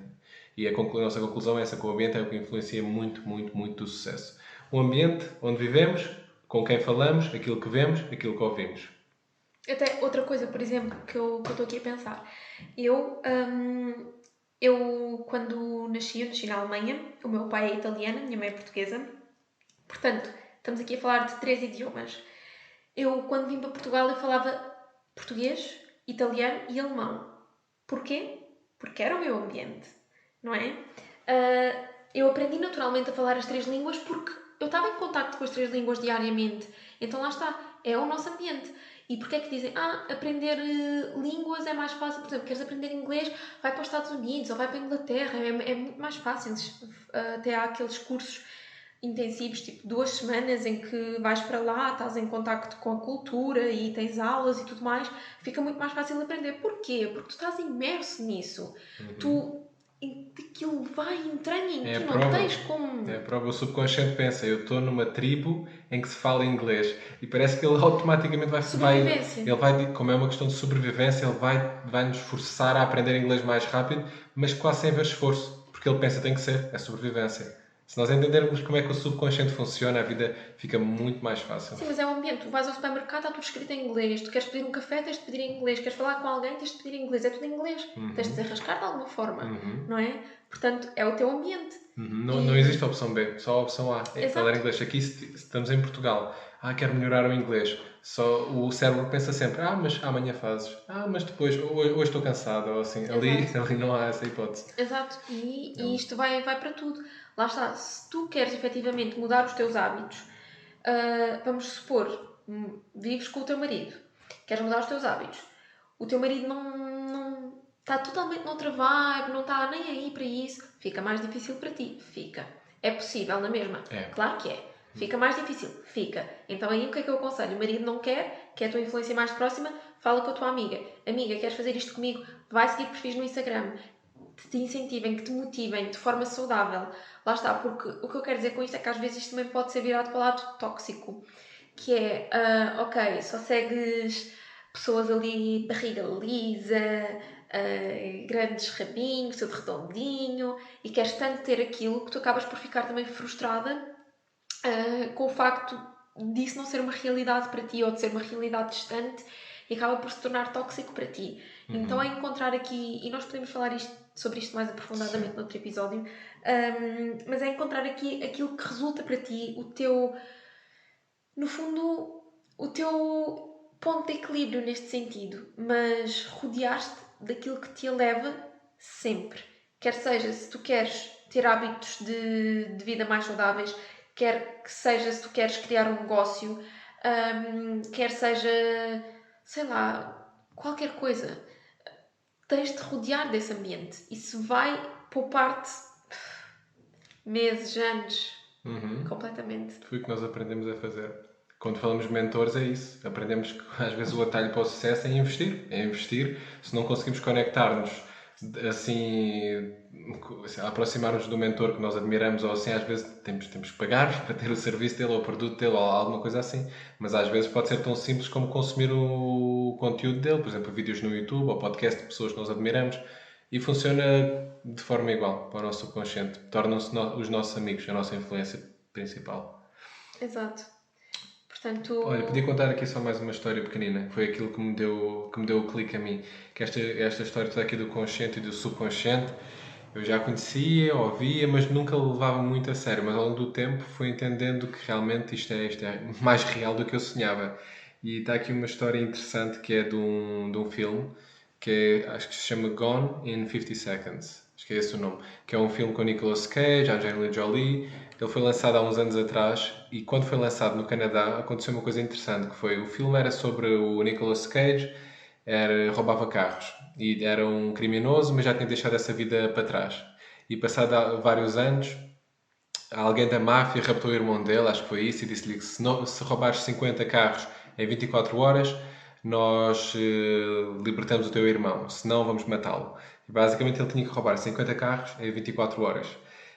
E a nossa conclusão é essa, que o ambiente é o que influencia muito, muito, muito o sucesso. O ambiente onde vivemos, com quem falamos, aquilo que vemos, aquilo que ouvimos. Até outra coisa, por exemplo, que eu estou aqui a pensar. Eu, quando eu nasci na Alemanha. O meu pai é italiano, a minha mãe é portuguesa. Portanto, estamos aqui a falar de 3 idiomas. Eu, quando vim para Portugal, eu falava português, italiano e alemão. Porquê? Porque era o meu ambiente, não é? Eu aprendi naturalmente a falar as 3 línguas porque eu estava em contacto com as 3 línguas diariamente. Então lá está, é o nosso ambiente. E porquê é que dizem, aprender línguas é mais fácil? Por exemplo, queres aprender inglês, vai para os Estados Unidos ou vai para a Inglaterra, é muito mais fácil. Até há aqueles cursos intensivos, tipo 2 semanas, em que vais para lá, estás em contacto com a cultura e tens aulas e tudo mais, fica muito mais fácil aprender. Porquê? Porque tu estás imerso nisso. e aquilo vai entrando em É a ti, não prova. tens como. É a prova. O subconsciente pensa, eu estou numa tribo em que se fala inglês e parece que ele automaticamente Sobrevivência. ele vai, como é uma questão de sobrevivência, ele vai nos forçar a aprender inglês mais rápido, mas quase sem ver esforço, porque ele pensa tem que ser, é sobrevivência. Se nós entendermos como é que o subconsciente funciona, a vida fica muito mais fácil. Sim, mas é um ambiente. Tu vais ao supermercado, está tudo escrito em inglês. Tu queres pedir um café, tens de pedir em inglês. Queres falar com alguém, tens de pedir em inglês. É tudo em inglês. Tens de desenrascar de alguma forma, não é? Portanto, é o teu ambiente. Não existe a opção B, só a opção A. É Exato. falar inglês. Aqui se estamos em Portugal. Quero melhorar o inglês. Só o cérebro pensa sempre, mas amanhã fazes. Mas depois, hoje estou cansado. Ou assim. Ali não há essa hipótese. Exato. E isto vai para tudo. Lá está. Se tu queres efetivamente mudar os teus hábitos, vamos supor, vives com o teu marido, queres mudar os teus hábitos. O teu marido não está totalmente noutra vibe, não está nem aí para isso. Fica mais difícil para ti. Fica. É possível, na mesma? É. Claro que é. Fica mais difícil? Fica. Então aí o que é que eu aconselho? O marido não quer, que é a tua influência mais próxima, fala com a tua amiga. Amiga, queres fazer isto comigo? Vai seguir perfis no Instagram. Que te incentivem, que te motivem de forma saudável. Lá está, porque o que eu quero dizer com isto é que às vezes isto também pode ser virado para o lado tóxico. Que é, ok, só segues pessoas ali, barriga lisa, grandes rabinhos, tudo redondinho, e queres tanto ter aquilo que tu acabas por ficar também frustrada com o facto disso não ser uma realidade para ti ou de ser uma realidade distante e acaba por se tornar tóxico para ti. Então é encontrar aqui, e nós podemos falar sobre isto mais aprofundadamente noutro episódio, mas é encontrar aqui aquilo que resulta para ti, o teu, no fundo, o teu ponto de equilíbrio neste sentido, mas rodear-te daquilo que te eleva sempre. Quer seja, se tu queres ter hábitos de vida mais saudáveis, quer que seja se tu queres criar um negócio, quer seja, sei lá, qualquer coisa, tens de rodear desse ambiente. Isso vai poupar-te meses, anos, completamente. Foi o que nós aprendemos a fazer. Quando falamos de mentores, é isso. Aprendemos que às vezes o atalho para o sucesso é investir. É investir. Se não conseguimos conectar-nos assim, aproximar-nos do mentor que nós admiramos, ou assim, às vezes temos que pagar para ter o serviço dele ou o produto dele ou alguma coisa assim. Mas às vezes pode ser tão simples como consumir o conteúdo dele, por exemplo, vídeos no YouTube ou podcast de pessoas que nós admiramos. E funciona de forma igual para o nosso subconsciente. Tornam-se os nossos amigos, a nossa influência principal. Exato. Portanto... Olha, podia contar aqui só mais uma história pequenina. Foi aquilo que me deu o clique a mim. Que esta história toda aqui do consciente e do subconsciente, eu já conhecia, ouvia, mas nunca levava muito a sério. Mas ao longo do tempo fui entendendo que realmente isto é mais real do que eu sonhava. E está aqui uma história interessante que é de um filme, que acho que se chama Gone in 50 Seconds. Acho que é esse o nome. Que é um filme com Nicolas Cage, Angelina Jolie. Ele foi lançado há uns anos atrás e quando foi lançado no Canadá aconteceu uma coisa interessante, que foi, o filme era sobre o Nicolas Cage, roubava carros e era um criminoso, mas já tinha deixado essa vida para trás. E passado vários anos, alguém da máfia raptou o irmão dele, acho que foi isso, e disse-lhe que se roubares 50 carros em 24 horas, nós libertamos o teu irmão, senão vamos matá-lo. E basicamente ele tinha que roubar 50 carros em 24 horas.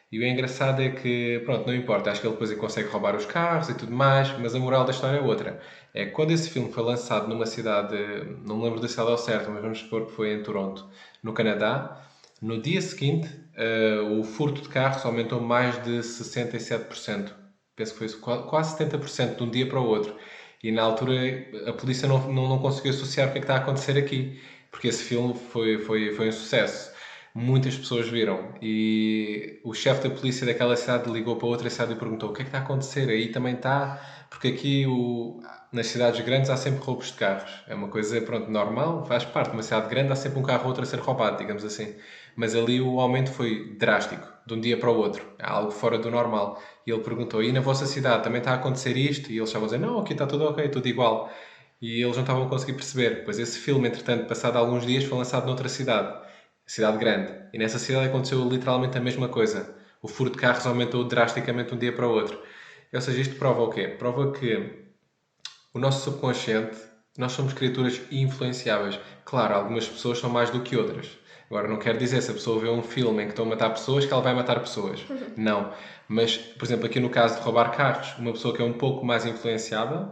E o engraçado é que, pronto, não importa, acho que ele depois consegue roubar os carros e tudo mais, mas a moral da história é outra. É que quando esse filme foi lançado numa cidade, não me lembro da cidade ao certo, mas vamos supor que foi em Toronto, no Canadá, no dia seguinte o furto de carros aumentou mais de 67%. Penso que foi quase 70% de um dia para o outro. E na altura a polícia não conseguiu associar o que é que está a acontecer aqui, porque esse filme foi um sucesso. Muitas pessoas viram e o chefe da polícia daquela cidade ligou para outra cidade e perguntou o que é que está a acontecer? Aí também está, porque aqui nas cidades grandes há sempre roubos de carros. É uma coisa, pronto, normal, faz parte. Numa cidade grande há sempre um carro ou outro a ser roubado, digamos assim. Mas ali o aumento foi drástico, de um dia para o outro. É algo fora do normal. E ele perguntou, e na vossa cidade também está a acontecer isto? E eles estavam a dizer, não, aqui está tudo ok, tudo igual. E eles não estavam a conseguir perceber. Pois esse filme, entretanto, passado alguns dias, foi lançado noutra cidade grande. E nessa cidade aconteceu literalmente a mesma coisa. O furto de carros aumentou drasticamente de um dia para o outro. Ou seja, isto prova o quê? Prova que o nosso subconsciente, nós somos criaturas influenciáveis. Claro, algumas pessoas são mais do que outras. Agora, não quer dizer se a pessoa vê um filme em que estão a matar pessoas que ela vai matar pessoas. Não. Mas, por exemplo, aqui no caso de roubar carros, uma pessoa que é um pouco mais influenciável,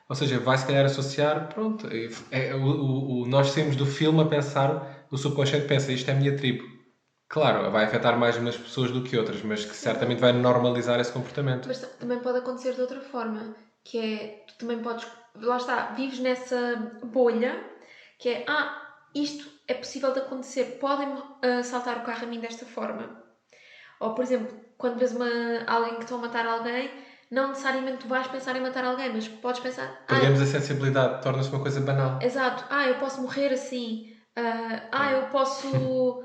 ou seja, vai se calhar associar, pronto, nós saímos do filme a pensar, o subconsciente pensa, isto é a minha tribo. Claro, vai afetar mais umas pessoas do que outras, mas que certamente vai normalizar esse comportamento. Mas também pode acontecer de outra forma, que é, tu também podes, lá está, vives nessa bolha, que é, isto é possível de acontecer, podem saltar o carro a mim desta forma. Ou, por exemplo, quando vês alguém que estão a matar alguém, não necessariamente tu vais pensar em matar alguém, mas podes pensar, Perdemos a sensibilidade, torna-se uma coisa banal. exato, eu posso morrer assim, eu posso,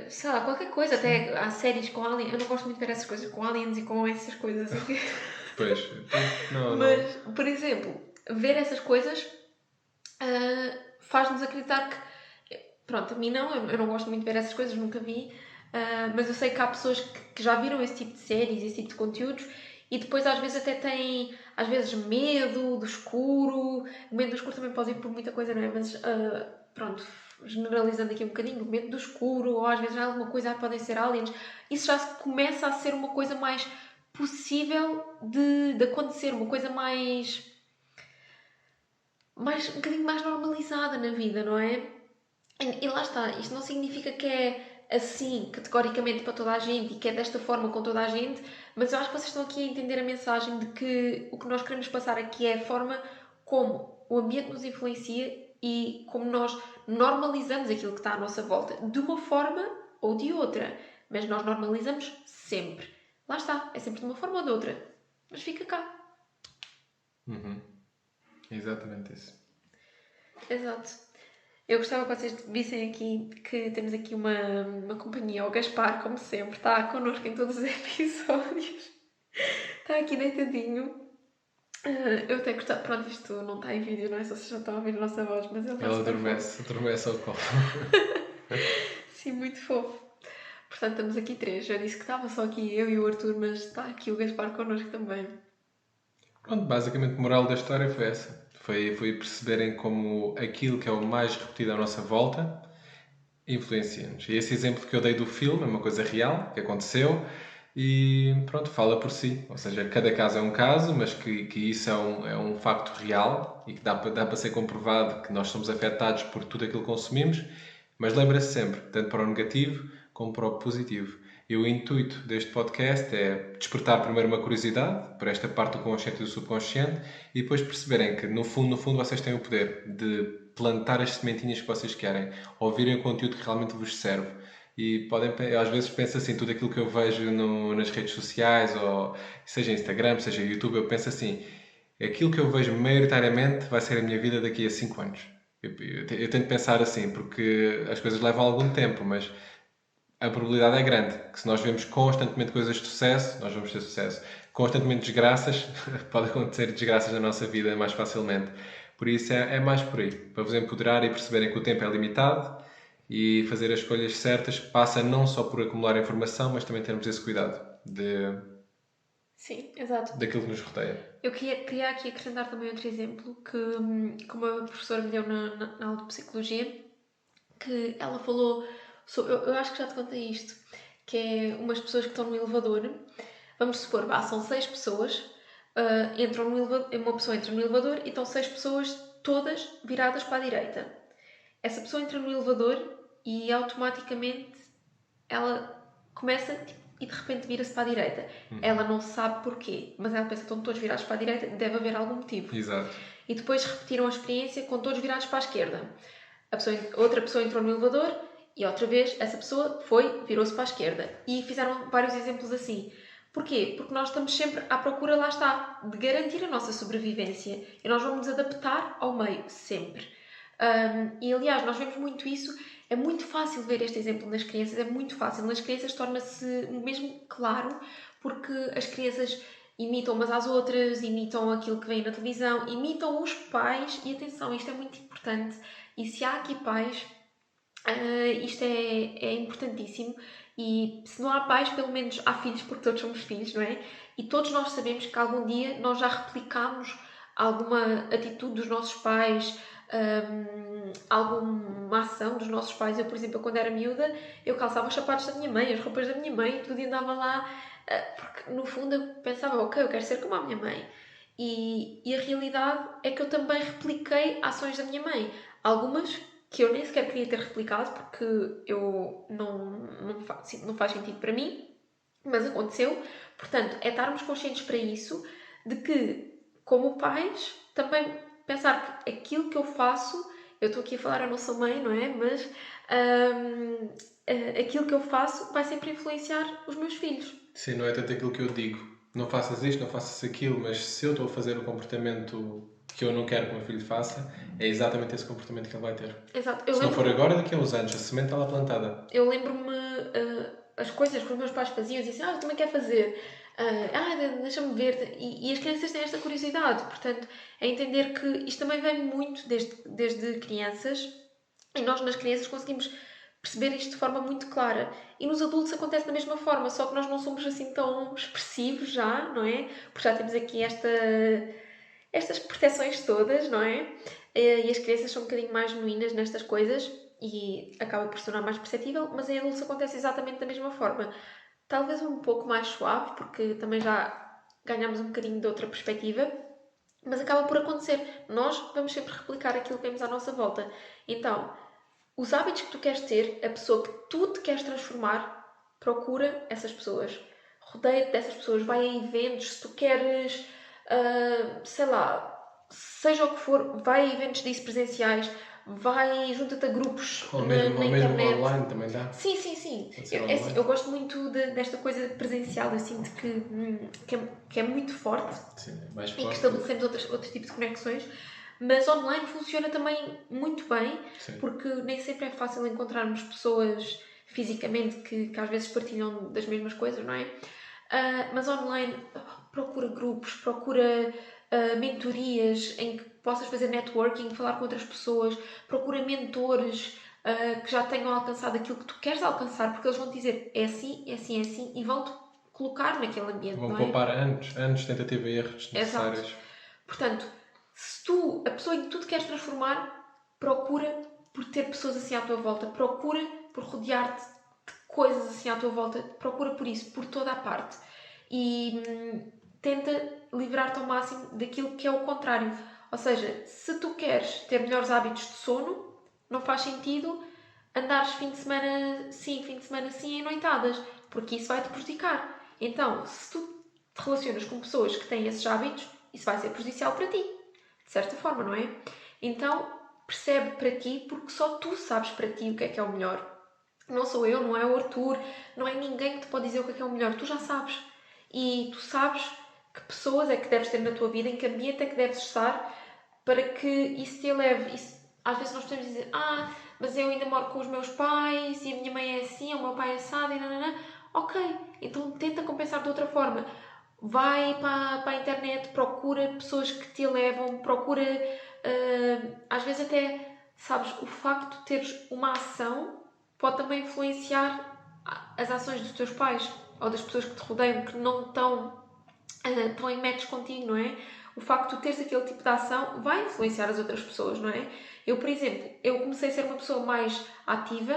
sei lá, qualquer coisa, até há séries com aliens, eu não gosto muito de ver essas coisas com aliens e com essas coisas assim. Pois, não. Mas, por exemplo, ver essas coisas faz-nos acreditar que. Pronto, a mim não, eu não gosto muito de ver essas coisas, nunca vi. Mas eu sei que há pessoas que já viram esse tipo de séries, esse tipo de conteúdos e depois às vezes até têm, às vezes, medo do escuro. O medo do escuro também pode ir por muita coisa, não é? Mas, pronto, generalizando aqui um bocadinho, o medo do escuro ou às vezes alguma coisa, podem ser aliens. Isso já começa a ser uma coisa mais possível de acontecer, uma coisa mais um bocadinho mais normalizada na vida, não é? E lá está, isto não significa que é assim, categoricamente para toda a gente e que é desta forma com toda a gente, mas eu acho que vocês estão aqui a entender a mensagem de que o que nós queremos passar aqui é a forma como o ambiente nos influencia e como nós normalizamos aquilo que está à nossa volta, de uma forma ou de outra, mas nós normalizamos sempre. Lá está, é sempre de uma forma ou de outra, mas fica cá. Exatamente isso. Exato. Eu gostava que vocês vissem aqui que temos aqui uma companhia. O Gaspar, como sempre, está connosco em todos os episódios. Está aqui deitadinho. Eu até gostava. Pronto, isto não está em vídeo, não é? Só vocês já estão a ouvir a nossa voz, mas ele está Ela super adormece ao colo. Sim, muito fofo. Portanto, estamos aqui três. Eu disse que estava só aqui eu e o Arthur, mas está aqui o Gaspar connosco também. Pronto, basicamente a moral da história foi essa. Foi perceberem como aquilo que é o mais repetido à nossa volta influencia-nos. E esse exemplo que eu dei do filme é uma coisa real, que aconteceu, e pronto, fala por si. Ou seja, cada caso é um caso, mas que isso é um facto real e que dá para ser comprovado que nós somos afetados por tudo aquilo que consumimos, mas lembra-se sempre, tanto para o negativo como para o positivo. E o intuito deste podcast é despertar primeiro uma curiosidade por esta parte do consciente e do subconsciente e depois perceberem que, no fundo, vocês têm o poder de plantar as sementinhas que vocês querem, ouvirem o conteúdo que realmente vos serve. E eu às vezes penso assim, tudo aquilo que eu vejo nas redes sociais, ou seja Instagram, seja YouTube, eu penso assim, aquilo que eu vejo maioritariamente vai ser a minha vida daqui a 5 anos. Eu tento pensar assim, porque as coisas levam algum tempo, mas a probabilidade é grande, que se nós vemos constantemente coisas de sucesso, nós vamos ter sucesso. Constantemente desgraças, pode acontecer desgraças na nossa vida mais facilmente. Por isso é mais por aí, para vos empoderar e perceberem que o tempo é limitado e fazer as escolhas certas passa não só por acumular informação, mas também termos esse cuidado Sim, exato. daquilo que nos rodeia. Eu queria aqui acrescentar também outro exemplo que uma professora me deu na aula de Psicologia, que ela falou sobre, eu acho que já te contei isto, que é umas pessoas que estão no elevador, vamos supor, são 6 pessoas, entram no elevador, uma pessoa entra no elevador e estão 6 pessoas todas viradas para a direita. Essa pessoa entra no elevador e automaticamente ela começa e de repente vira-se para a direita. Ela não sabe porquê, mas ela pensa que estão todos virados para a direita, deve haver algum motivo. Exato. E depois repetiram a experiência com todos virados para a esquerda. Outra pessoa entrou no elevador e outra vez essa pessoa virou-se para a esquerda. E fizeram vários exemplos assim. Porquê? Porque nós estamos sempre à procura, lá está, de garantir a nossa sobrevivência. E nós vamos nos adaptar ao meio, sempre. E aliás, nós vemos muito isso. É muito fácil ver este exemplo nas crianças, é muito fácil. Nas crianças torna-se mesmo claro, porque as crianças imitam umas às outras, imitam aquilo que vem na televisão, imitam os pais, e atenção, isto é muito importante. E se há aqui pais, isto é importantíssimo. E se não há pais, pelo menos há filhos, porque todos somos filhos, não é? E todos nós sabemos que algum dia nós já replicámos alguma atitude dos nossos pais, alguma ação dos nossos pais. Eu, por exemplo, quando era miúda, eu calçava os sapatos da minha mãe, as roupas da minha mãe, tudo e andava lá, porque no fundo eu pensava, ok, eu quero ser como a minha mãe. E a realidade é que eu também repliquei ações da minha mãe. Algumas que eu nem sequer queria ter replicado, porque eu não faz sentido para mim, mas aconteceu. Portanto, é estarmos conscientes para isso, de que, como pais, também pensar que aquilo que eu faço, eu estou aqui a falar, eu não sou mãe, não é? Mas aquilo que eu faço vai sempre influenciar os meus filhos. Sim, não é tanto aquilo que eu digo. Não faças isto, não faças aquilo, mas se eu estou a fazer o comportamento que eu não quero que o meu filho faça, é exatamente esse comportamento que ele vai ter. Exato. Se não for agora, daqui a uns anos, a semente está lá plantada. Eu lembro-me as coisas que os meus pais faziam e diziam assim, eu também quero fazer. Deixa-me ver. E as crianças têm esta curiosidade. Portanto, é entender que isto também vem muito desde crianças e nós nas crianças conseguimos perceber isto de forma muito clara. E nos adultos acontece da mesma forma, só que nós não somos assim tão expressivos já, não é? Porque já temos aqui estas proteções todas, não é? E as crianças são um bocadinho mais genuínas nestas coisas e acaba por se tornar mais perceptível, mas em adultos acontece exatamente da mesma forma. Talvez um pouco mais suave, porque também já ganhamos um bocadinho de outra perspectiva, mas acaba por acontecer. Nós vamos sempre replicar aquilo que vemos à nossa volta. Então, os hábitos que tu queres ter, a pessoa que tu te queres transformar, procura essas pessoas. Rodeia-te dessas pessoas, vai a eventos, se tu queres, sei lá, seja o que for, vai a eventos disso presenciais, vai, junta-te a grupos Ou na mesmo internet. online também dá. Sim, sim, sim. Pode ser É assim, online. eu gosto muito desta coisa presencial, eu sinto que é muito forte Sim, é mais e que forte. estabelecemos outros tipos de conexões, mas online funciona também muito bem, Sim. porque nem sempre é fácil encontrarmos pessoas fisicamente que às vezes partilham das mesmas coisas, não é? Mas online procura grupos, procura mentorias em que possas fazer networking, falar com outras pessoas, procura mentores que já tenham alcançado aquilo que tu queres alcançar, porque eles vão te dizer é assim, é assim, é assim, e vão-te colocar naquele ambiente, Vão não é? poupar anos de tentativa e erros desnecessários. Exato. Portanto, se a pessoa em que tu te queres transformar, procura por ter pessoas assim à tua volta, procura por rodear-te de coisas assim à tua volta, procura por isso, por toda a parte. E tenta livrar-te ao máximo daquilo que é o contrário. Ou seja, se tu queres ter melhores hábitos de sono, não faz sentido andares fim de semana sim em noitadas, porque isso vai-te prejudicar. Então, se tu te relacionas com pessoas que têm esses hábitos, isso vai ser prejudicial para ti, de certa forma, não é? Então, percebe para ti, porque só tu sabes para ti o que é o melhor. Não sou eu, não é o Arthur, não é ninguém que te pode dizer o que é o melhor, tu já sabes. E tu sabes que pessoas é que deves ter na tua vida, em que ambiente é que deves estar, para que isso te eleve. Às vezes nós podemos dizer, mas eu ainda moro com os meus pais, e a minha mãe é assim, o meu pai é assado, e nananã. Ok, então tenta compensar de outra forma. Vai para a internet, procura pessoas que te elevam, procura, às vezes até, sabes, o facto de teres uma ação pode também influenciar as ações dos teus pais ou das pessoas que te rodeiam, que não estão em match contigo, não é? O facto de teres aquele tipo de ação vai influenciar as outras pessoas, não é? Eu, por exemplo, eu comecei a ser uma pessoa mais ativa,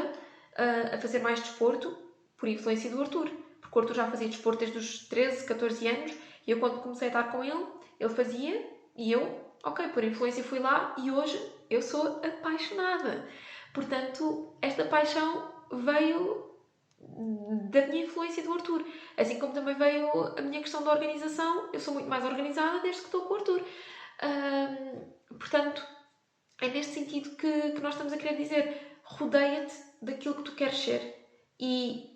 a fazer mais desporto, por influência do Arthur. Porque o Arthur já fazia desporto desde os 13, 14 anos, e eu quando comecei a estar com ele, ele fazia, e eu, ok, por influência fui lá, e hoje eu sou apaixonada. Portanto, esta paixão veio da minha influência do Arthur. Assim como também veio a minha questão da organização, eu sou muito mais organizada desde que estou com o Arthur. Portanto, é neste sentido que nós estamos a querer dizer: rodeia-te daquilo que tu queres ser. E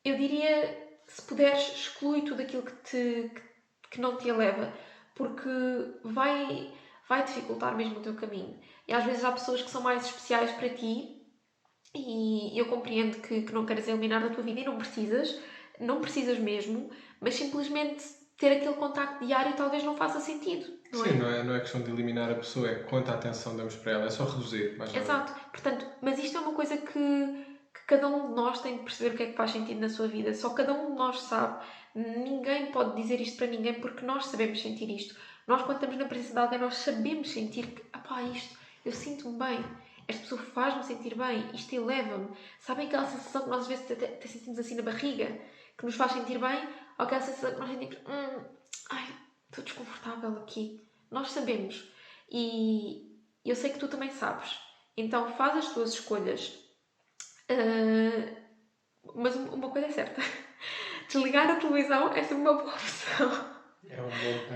eu diria, se puderes, exclui tudo aquilo que não te eleva, porque vai dificultar mesmo o teu caminho. E às vezes há pessoas que são mais especiais para ti e eu compreendo que não queres eliminar da tua vida e não precisas mesmo, mas simplesmente ter aquele contacto diário talvez não faça sentido, não Sim, é? não é questão de eliminar a pessoa, é quanta atenção damos para ela, é só reduzir, mais nada. Exato. Portanto, mas isto é uma coisa que cada um de nós tem de perceber o que é que faz sentido na sua vida. Só cada um de nós sabe. Ninguém pode dizer isto para ninguém porque nós sabemos sentir isto. Nós, quando estamos na presença de alguém, nós sabemos sentir que, isto eu sinto-me bem, esta pessoa faz-me sentir bem, isto eleva-me. Sabem aquela sensação que nós às vezes até sentimos assim na barriga, que nos faz sentir bem, ou aquela sensação que nós sentimos, ai, estou desconfortável aqui. Nós sabemos. E eu sei que tu também sabes. Então faz as tuas escolhas. Mas uma coisa é certa. Desligar a televisão é sempre uma boa opção.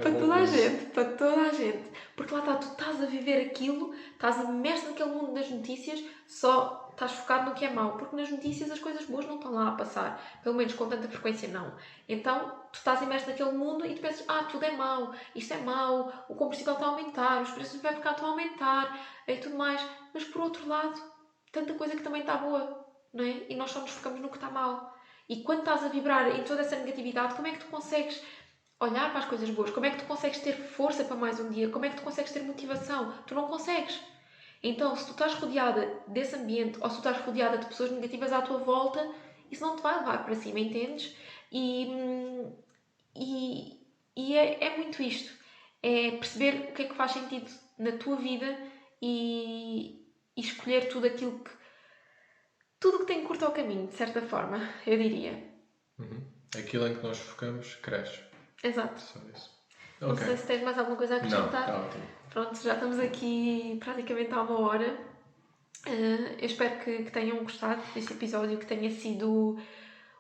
Para toda a gente, para toda a gente. Porque lá está, tu estás a viver aquilo, estás imerso naquele mundo das notícias, só estás focado no que é mau. Porque nas notícias as coisas boas não estão lá a passar. Pelo menos com tanta frequência não. Então, tu estás imerso naquele mundo e tu pensas, tudo é mau, isto é mau, o combustível está a aumentar, os preços do supermercado estão a aumentar, e tudo mais. Mas por outro lado, tanta coisa que também está boa, não é? E nós só nos focamos no que está mal. E quando estás a vibrar em toda essa negatividade, como é que tu consegues olhar para as coisas boas? Como é que tu consegues ter força para mais um dia? Como é que tu consegues ter motivação? Tu não consegues. Então, se tu estás rodeada desse ambiente ou se tu estás rodeada de pessoas negativas à tua volta, isso não te vai levar para cima, entendes? E é muito isto. É perceber o que é que faz sentido na tua vida e escolher tudo que tem curto ao caminho, de certa forma, eu diria. Aquilo em que nós focamos cresce. Exato. Só isso. Não sei se tens mais alguma coisa a acrescentar. Não, está ótimo. Pronto, já estamos aqui praticamente há 1 hora. Eu espero que tenham gostado deste episódio, que tenha sido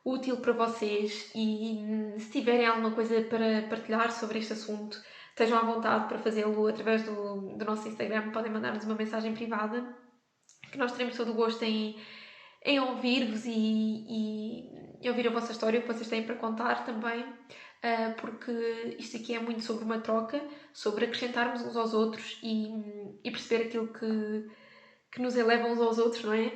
útil para vocês e se tiverem alguma coisa para partilhar sobre este assunto, estejam à vontade para fazê-lo através do nosso Instagram. Podem mandar-nos uma mensagem privada, que nós teremos todo o gosto em ouvir-vos e ouvir a vossa história, o que vocês têm para contar também, porque isto aqui é muito sobre uma troca, sobre acrescentarmos uns aos outros e perceber aquilo que nos eleva uns aos outros, não é?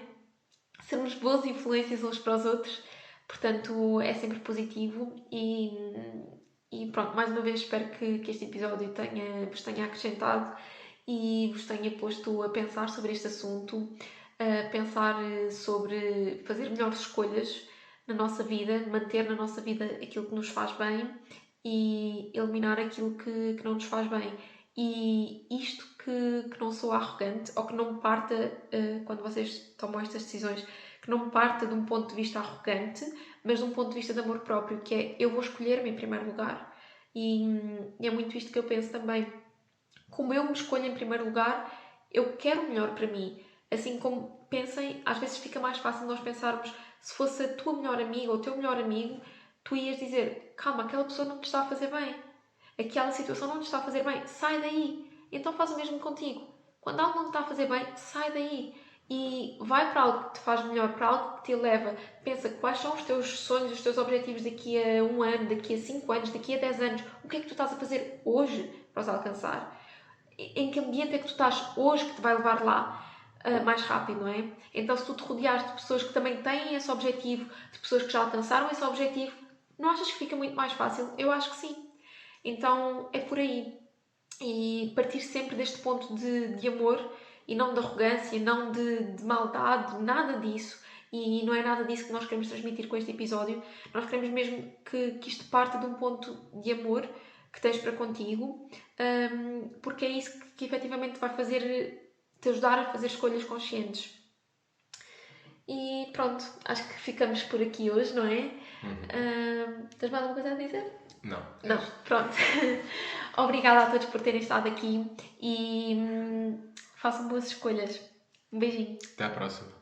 Sermos boas influências uns para os outros, portanto é sempre positivo e pronto, mais uma vez espero que este episódio vos tenha acrescentado e vos tenha posto a pensar sobre este assunto, a pensar sobre fazer melhores escolhas na nossa vida, manter na nossa vida aquilo que nos faz bem e eliminar aquilo que não nos faz bem. E isto que não sou arrogante ou que não me parta, quando vocês tomam estas decisões, que não me parta de um ponto de vista arrogante, mas de um ponto de vista de amor próprio, que é eu vou escolher-me em primeiro lugar. E é muito isto que eu penso também. Como eu me escolho em primeiro lugar, eu quero o melhor para mim. Assim como pensem, às vezes fica mais fácil nós pensarmos, se fosse a tua melhor amiga ou o teu melhor amigo, tu ias dizer, calma, aquela pessoa não te está a fazer bem. Aquela situação não te está a fazer bem, sai daí. Então faz o mesmo contigo. Quando algo não te está a fazer bem, sai daí. E vai para algo que te faz melhor, para algo que te eleva. Pensa quais são os teus sonhos, os teus objetivos daqui a 1 ano, daqui a 5 anos, daqui a 10 anos. O que é que tu estás a fazer hoje para os alcançar? Em que ambiente é que tu estás hoje que te vai levar lá mais rápido, não é? Então, se tu te rodeares de pessoas que também têm esse objetivo, de pessoas que já alcançaram esse objetivo, não achas que fica muito mais fácil? Eu acho que sim. Então, é por aí. E partir sempre deste ponto de amor e não de arrogância, não de maldade, nada disso. E não é nada disso que nós queremos transmitir com este episódio. Nós queremos mesmo que isto parte de um ponto de amor que tens para contigo, porque é isso que efetivamente vai te ajudar a fazer escolhas conscientes. E pronto, acho que ficamos por aqui hoje, não é? Tens mais alguma coisa a dizer? Não. Não, pronto. Obrigada a todos por terem estado aqui e façam boas escolhas. Um beijinho. Até à próxima.